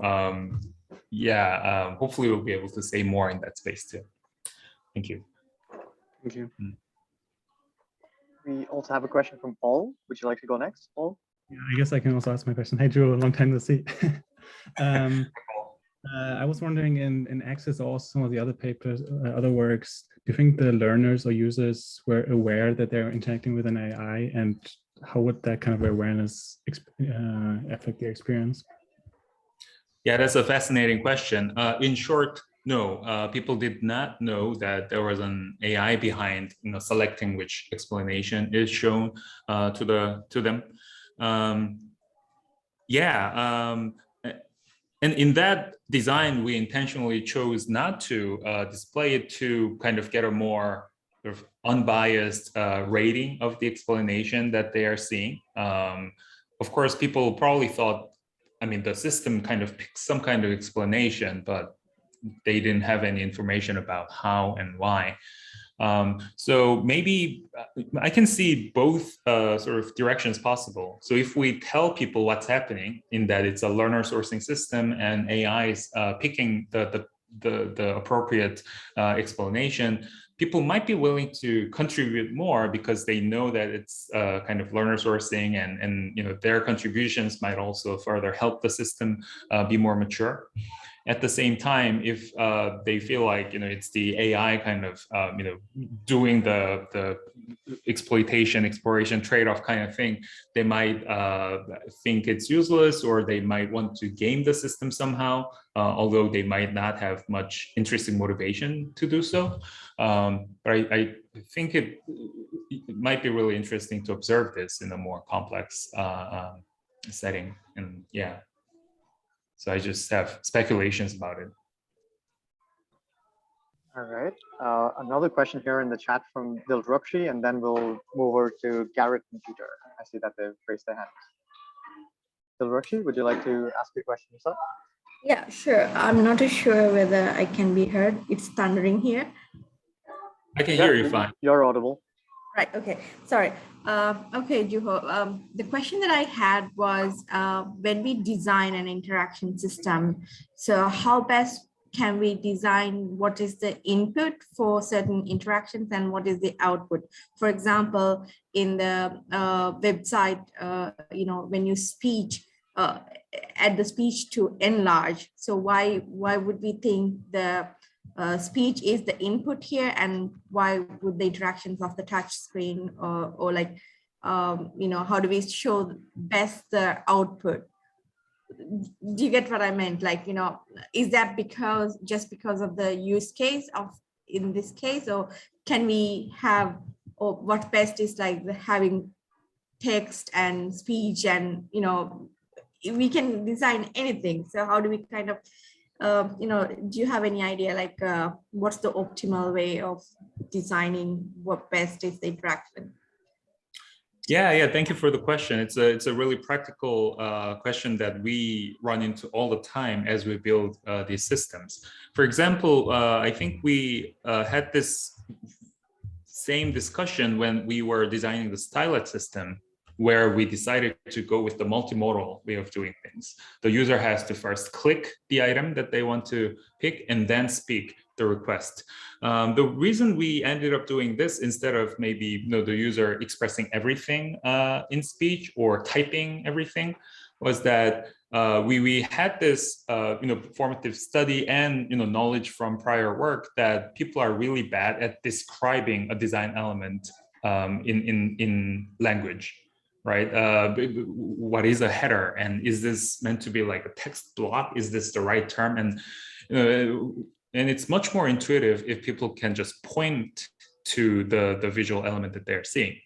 hopefully we'll be able to say more in that space too. Thank you. Thank you. We also have a question from Paul. Would you like to go next, Paul? Yeah, I guess I can also ask my question. Hey, Juho, long time to see. I was wondering in Access or some of the other papers, other works, do you think the learners or users were aware that they're interacting with an AI, and how would that kind of awareness affect their experience? Yeah, that's a fascinating question. In short, no, people did not know that there was an AI behind, selecting which explanation is shown to them. And in that design, we intentionally chose not to display it to kind of get a more sort of unbiased rating of the explanation that they are seeing. Of course, people probably thought, the system kind of picked some kind of explanation, but they didn't have any information about how and why. So maybe I can see both sort of directions possible. So if we tell people what's happening, in that it's a learner sourcing system and AI is picking the appropriate explanation, people might be willing to contribute more because they know that it's kind of learner sourcing, and their contributions might also further help the system be more mature. At the same time, if they feel like it's the AI kind of doing the exploration trade-off kind of thing, they might think it's useless, or they might want to game the system somehow, although they might not have much interesting motivation to do so. But I think it might be really interesting to observe this in a more complex setting, and yeah. So I just have speculations about it. All right. Another question here in the chat from Drukshi, and then we'll move over to Garrett and Peter. I see that they've raised their hands. Drukshi, would you like to ask your question yourself? Yeah, sure. I'm not too sure whether I can be heard. It's thundering here. I can hear you fine. You're audible. Right. Okay. Sorry. Okay, Juho. The question that I had was when we design an interaction system, so how best can we design what is the input for certain interactions and what is the output? For example, in the website, when you speech, add the speech to enlarge. So why would we think the speech is the input here, and why would the interactions of the touch screen or like how do we show best the output? Do you get what I meant? Like, is that just because of the use case of in this case, or can we have, or what best is like having text and speech, and we can design anything. So how do we kind of do you have any idea, like what's the optimal way of designing what best is the interaction? Yeah. Thank you for the question. It's a really practical question that we run into all the time as we build these systems. For example, I think we had this same discussion when we were designing the Stylet system, where we decided to go with the multimodal way of doing things. The user has to first click the item that they want to pick and then speak the request. The reason we ended up doing this instead of maybe the user expressing everything in speech or typing everything was that we had this formative study and knowledge from prior work that people are really bad at describing a design element in language. Right? What is a header, and is this meant to be like a text block? Is this the right term? And and it's much more intuitive if people can just point to the visual element that they're seeing.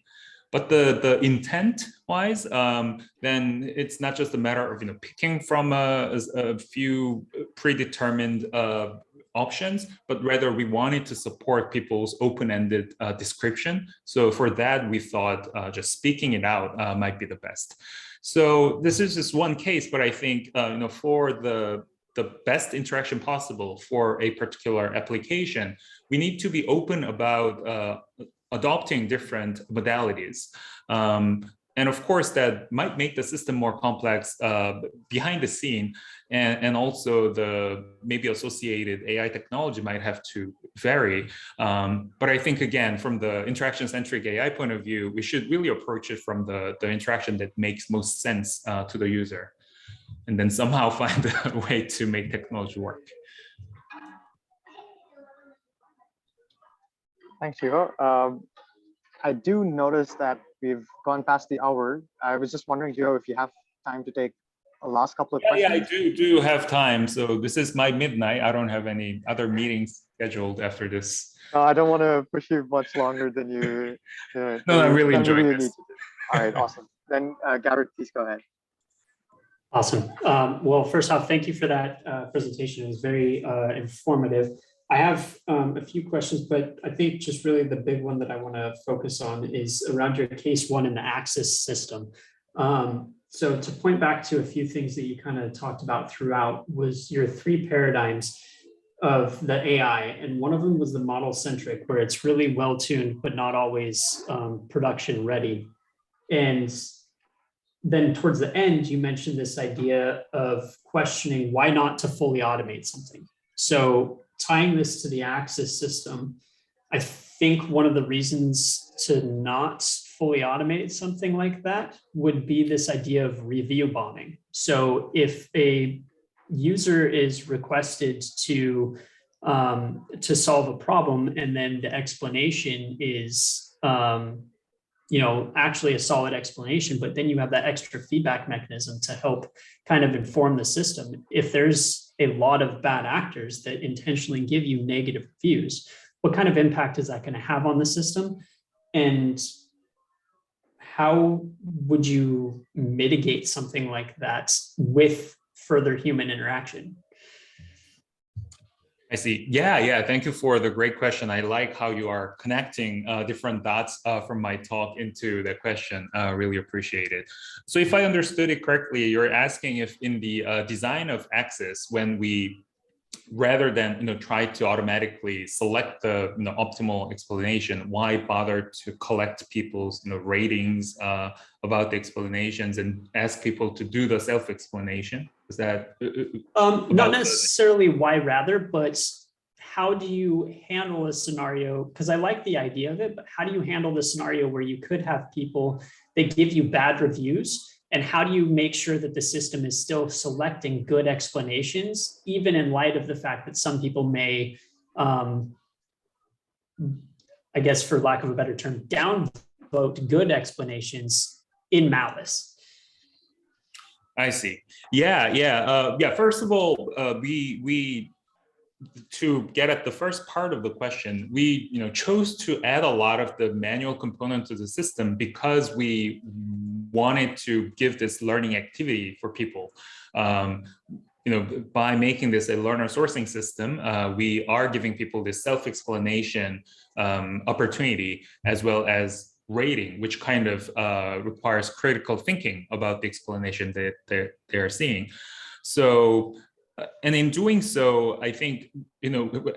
But the intent wise, then it's not just a matter of picking from a few predetermined options, but rather we wanted to support people's open-ended description. So for that, we thought just speaking it out might be the best. So this is just one case, but I think for the best interaction possible for a particular application, we need to be open about adopting different modalities. And of course, that might make the system more complex behind the scene. And also the maybe associated AI technology might have to vary. But I think, again, from the interaction-centric AI point of view, we should really approach it from the interaction that makes most sense to the user, and then somehow find a way to make technology work. Thanks, Juho. I do notice that we've gone past the hour. I was just wondering, Juho, if you have time to take a last couple of questions. Yeah, I do have time. So this is my midnight. I don't have any other meetings scheduled after this. No, I don't want to push you much longer than you. No, I'm really enjoying this. All right, awesome. Then Garrett, please go ahead. Awesome. Well, first off, thank you for that presentation. It was very informative. I have a few questions, but I think just really the big one that I want to focus on is around your case one in the Axis system. So to point back to a few things that you kind of talked about throughout was your three paradigms of the AI. And one of them was the model centric, where it's really well tuned, but not always production ready. And then towards the end, you mentioned this idea of questioning why not to fully automate something. So tying this to the Axis system, I think one of the reasons to not fully automate something like that would be this idea of review bombing. So if a user is requested to solve a problem, and then the explanation is actually a solid explanation, but then you have that extra feedback mechanism to help kind of inform the system. If there's a lot of bad actors that intentionally give you negative reviews, what kind of impact is that going to have on the system? And how would you mitigate something like that with further human interaction? I see. Yeah. Thank you for the great question. I like how you are connecting different dots from my talk into the question. Really appreciate it. So if I understood it correctly, you're asking if in the design of Axis, when we, rather than try to automatically select the optimal explanation, why bother to collect people's ratings about the explanations and ask people to do the self-explanation? Is that not necessarily why rather, but how do you handle a scenario? Because I like the idea of it, but how do you handle the scenario where you could have people that give you bad reviews? And how do you make sure that the system is still selecting good explanations, even in light of the fact that some people may, I guess for lack of a better term, downvote good explanations in malice? I see. Yeah. First of all, we to get at the first part of the question, we chose to add a lot of the manual components to the system because we wanted to give this learning activity for people. By making this a learner sourcing system, we are giving people this self-explanation opportunity, as well as rating, which kind of requires critical thinking about the explanation that they're seeing. So, and in doing so, I think,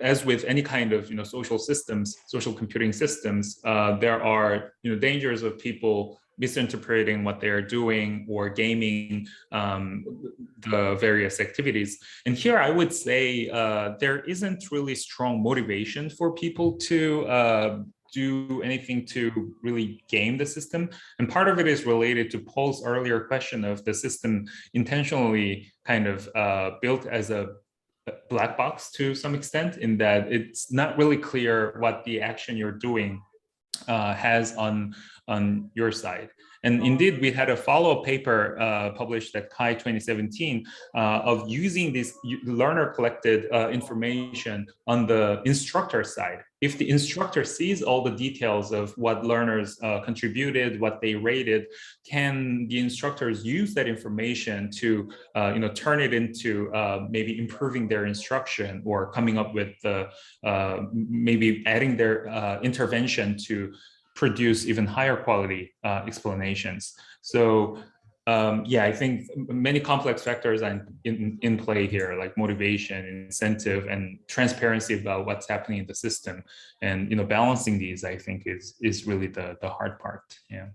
as with any kind of, social systems, social computing systems, there are, dangers of people misinterpreting what they're doing or gaming the various activities. And here I would say there isn't really strong motivation for people to do anything to really game the system. And part of it is related to Paul's earlier question of the system intentionally kind of built as a black box to some extent, in that it's not really clear what the action you're doing has on your side. And indeed, we had a follow-up paper published at CHI 2017 of using this learner-collected information on the instructor side. If the instructor sees all the details of what learners contributed, what they rated, can the instructors use that information to turn it into maybe improving their instruction or coming up with maybe adding their intervention to produce even higher quality explanations. So yeah, I think many complex factors are in play here, like motivation, incentive, and transparency about what's happening in the system. And balancing these, I think, is really the hard part. Yeah.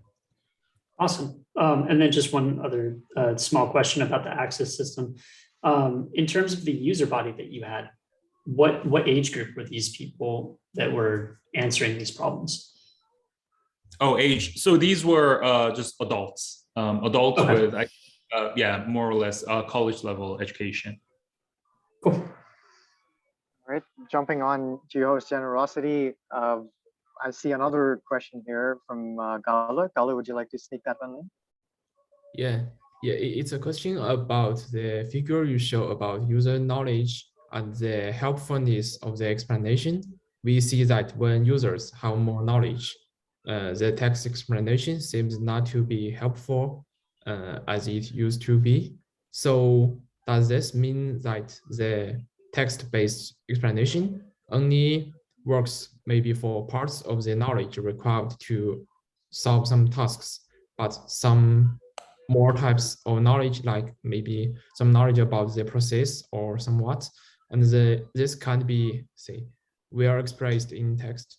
Awesome. And then just one other small question about the access system. In terms of the user body that you had, what age group were these people that were answering these problems? Oh, age. So these were just adults, Okay. with, yeah, more or less college level education. Cool. All right, jumping on Juho's generosity, I see another question here from Gala. Gala, would you like to sneak that one in? Yeah, it's a question about the figure you show about user knowledge and the helpfulness of the explanation. We see that when users have more knowledge, the text explanation seems not to be helpful as it used to be. So does this mean that the text-based explanation only works maybe for parts of the knowledge required to solve some tasks, but some more types of knowledge, like maybe some knowledge about the process or somewhat, and this can't be, say, well expressed in text?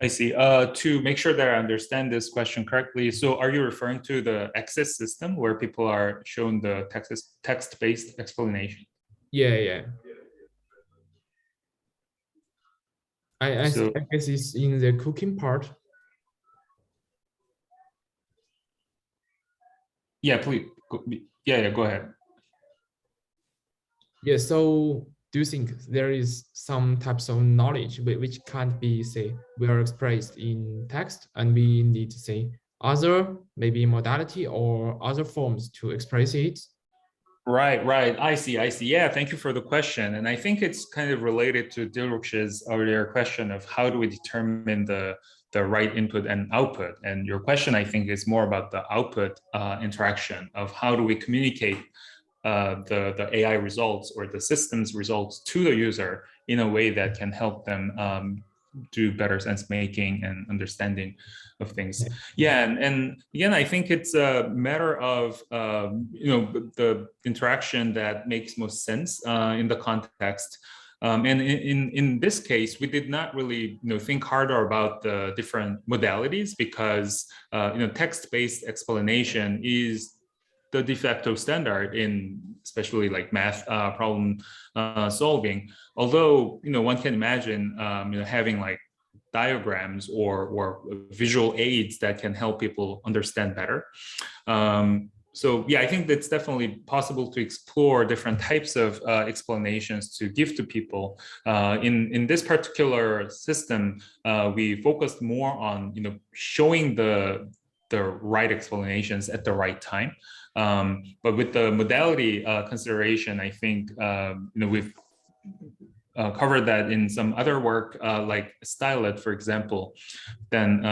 I see. To make sure that I understand this question correctly, so are you referring to the access system where people are shown the text-based explanation? Yeah. I guess it's in the cooking part. Yeah, please. Yeah, go ahead. Yeah, so do you think there is some types of knowledge which can't be, say, well expressed in text, and we need to say other maybe modality or other forms to express it? Right. I see. Yeah, thank you for the question. And I think it's kind of related to Dilrukshi's earlier question of how do we determine the right input and output. And your question, I think, is more about the output interaction of how do we communicate the AI results or the system's results to the user in a way that can help them do better sense making and understanding of things. Yeah, and again, I think it's a matter of the interaction that makes most sense in the context. And in this case, we did not really think harder about the different modalities because text-based explanation is the de facto standard in especially like math problem solving. Although one can imagine having like diagrams or visual aids that can help people understand better. So yeah, I think that's definitely possible to explore different types of explanations to give to people. In this particular system, we focused more on showing the right explanations at the right time. But with the modality consideration, I think we've covered that in some other work like Stylet, for example. Then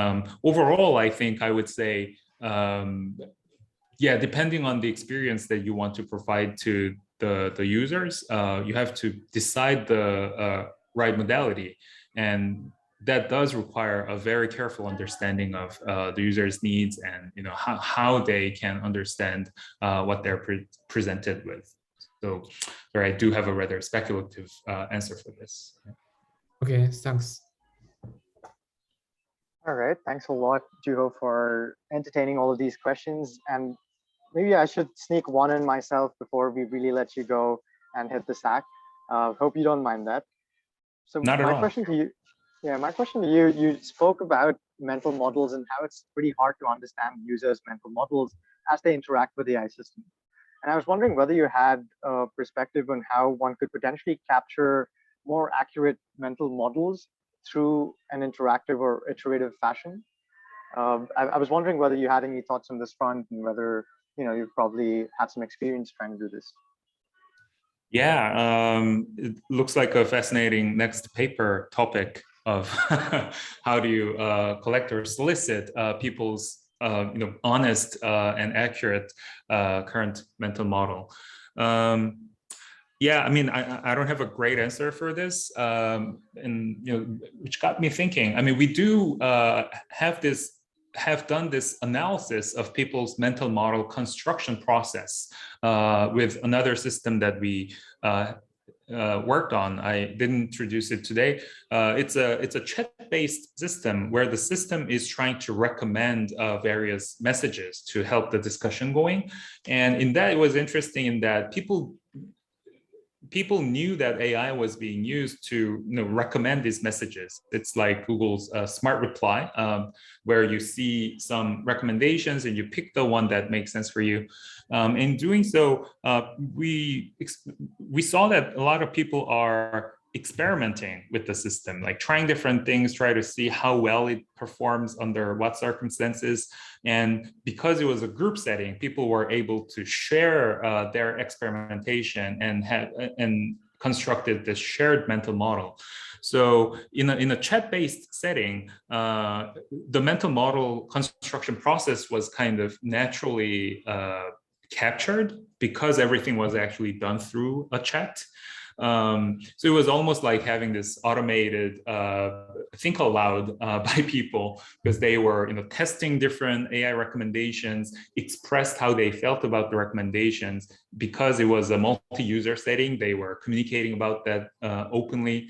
overall, I think I would say, yeah, depending on the experience that you want to provide to the users, you have to decide the right modality. And that does require a very careful understanding of the user's needs and how they can understand what they're presented with. So I do have a rather speculative answer for this. Okay, thanks. All right, thanks a lot, Juho, for entertaining all of these questions. And maybe I should sneak one in myself before we really let you go and hit the sack. Hope you don't mind that. So Not at all. Question to you. Yeah, my question to you, you spoke about mental models and how it's pretty hard to understand users' mental models as they interact with the AI system. And I was wondering whether you had a perspective on how one could potentially capture more accurate mental models through an interactive or iterative fashion. I was wondering whether you had any thoughts on this front and whether, you've probably had some experience trying to do this. Yeah, it looks like a fascinating next paper topic of how do you collect or solicit people's honest and accurate current mental model. Yeah, I mean, I don't have a great answer for this, and which got me thinking. I mean, we do have done this analysis of people's mental model construction process with another system that we worked on. I didn't introduce it today. It's a chat-based system where the system is trying to recommend various messages to help the discussion going. And in that, it was interesting in that people knew that AI was being used to recommend these messages. It's like Google's smart reply, where you see some recommendations and you pick the one that makes sense for you. In doing so, we saw that a lot of people are experimenting with the system, like trying different things, try to see how well it performs under what circumstances. And because it was a group setting, people were able to share their experimentation and constructed this shared mental model. So in a chat-based setting, the mental model construction process was kind of naturally captured because everything was actually done through a chat. So it was almost like having this automated think aloud by people, because they were testing different AI recommendations, expressed how they felt about the recommendations. Because it was a multi-user setting, they were communicating about that openly.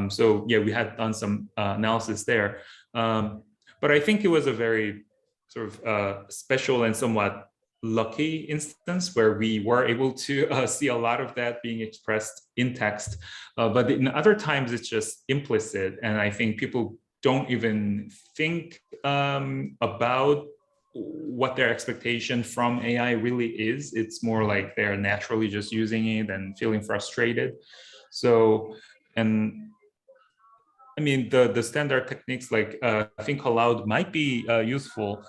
So yeah, we had done some analysis there. But I think it was a very sort of special and somewhat lucky instance where we were able to see a lot of that being expressed in text, but in other times it's just implicit, and I think people don't even think about what their expectation from AI really is. It's more like they're naturally just using it and feeling frustrated. So, and I mean, the standard techniques like think aloud might be useful.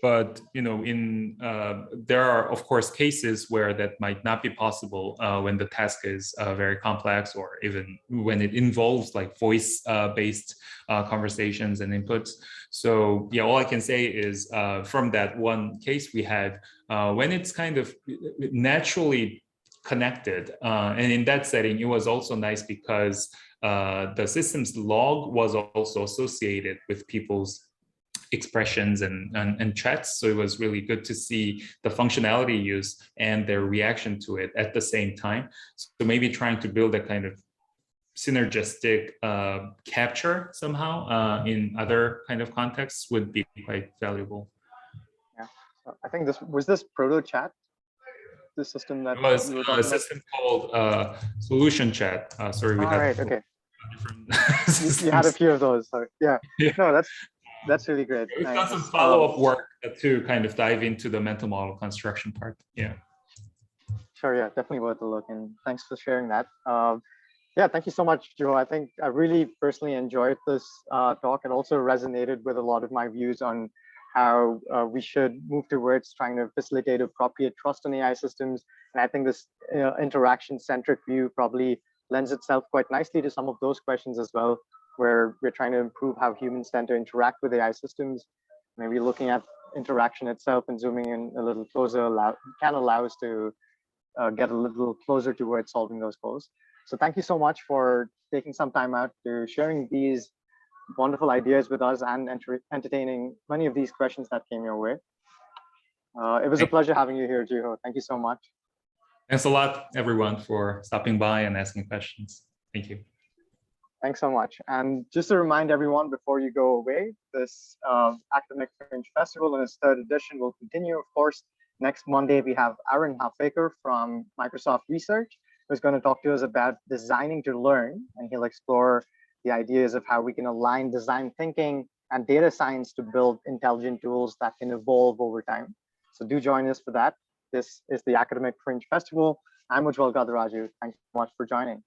But there are of course cases where that might not be possible when the task is very complex, or even when it involves like voice-based conversations and inputs. So yeah, all I can say is from that one case we had, when it's kind of naturally connected, and in that setting, it was also nice because the system's log was also associated with people's expressions and chats. So it was really good to see the functionality used and their reaction to it at the same time. So maybe trying to build a kind of synergistic capture somehow in other kind of contexts would be quite valuable. Yeah, so I think this proto chat, the system that it was a system called solution chat. Sorry, we had right, okay. You had a few of those. So yeah. No, that's really great. We've done some follow-up work to kind of dive into the mental model construction part. Yeah. Sure. Yeah, definitely worth a look. And thanks for sharing that. Yeah, thank you so much, Juho. I think I really personally enjoyed this talk, and also resonated with a lot of my views on how we should move towards trying to facilitate appropriate trust in AI systems. And I think this interaction-centric view probably lends itself quite nicely to some of those questions as well, where we're trying to improve how humans tend to interact with AI systems. Maybe looking at interaction itself and zooming in a little closer can allow us to get a little closer towards solving those goals. So thank you so much for taking some time out to sharing these wonderful ideas with us and entertaining many of these questions that came your way. It was a pleasure having you here, Juho. Thank you so much. Thanks a lot, everyone, for stopping by and asking questions. Thank you. Thanks so much. And just to remind everyone before you go away, this Academic Fringe Festival in its third edition will continue. Of course, next Monday, we have Aaron Halfaker from Microsoft Research, who's going to talk to us about designing to learn. And he'll explore the ideas of how we can align design thinking and data science to build intelligent tools that can evolve over time. So do join us for that. This is the Academic Fringe Festival. I'm Ujjwal Gadaraju. Thanks so much for joining.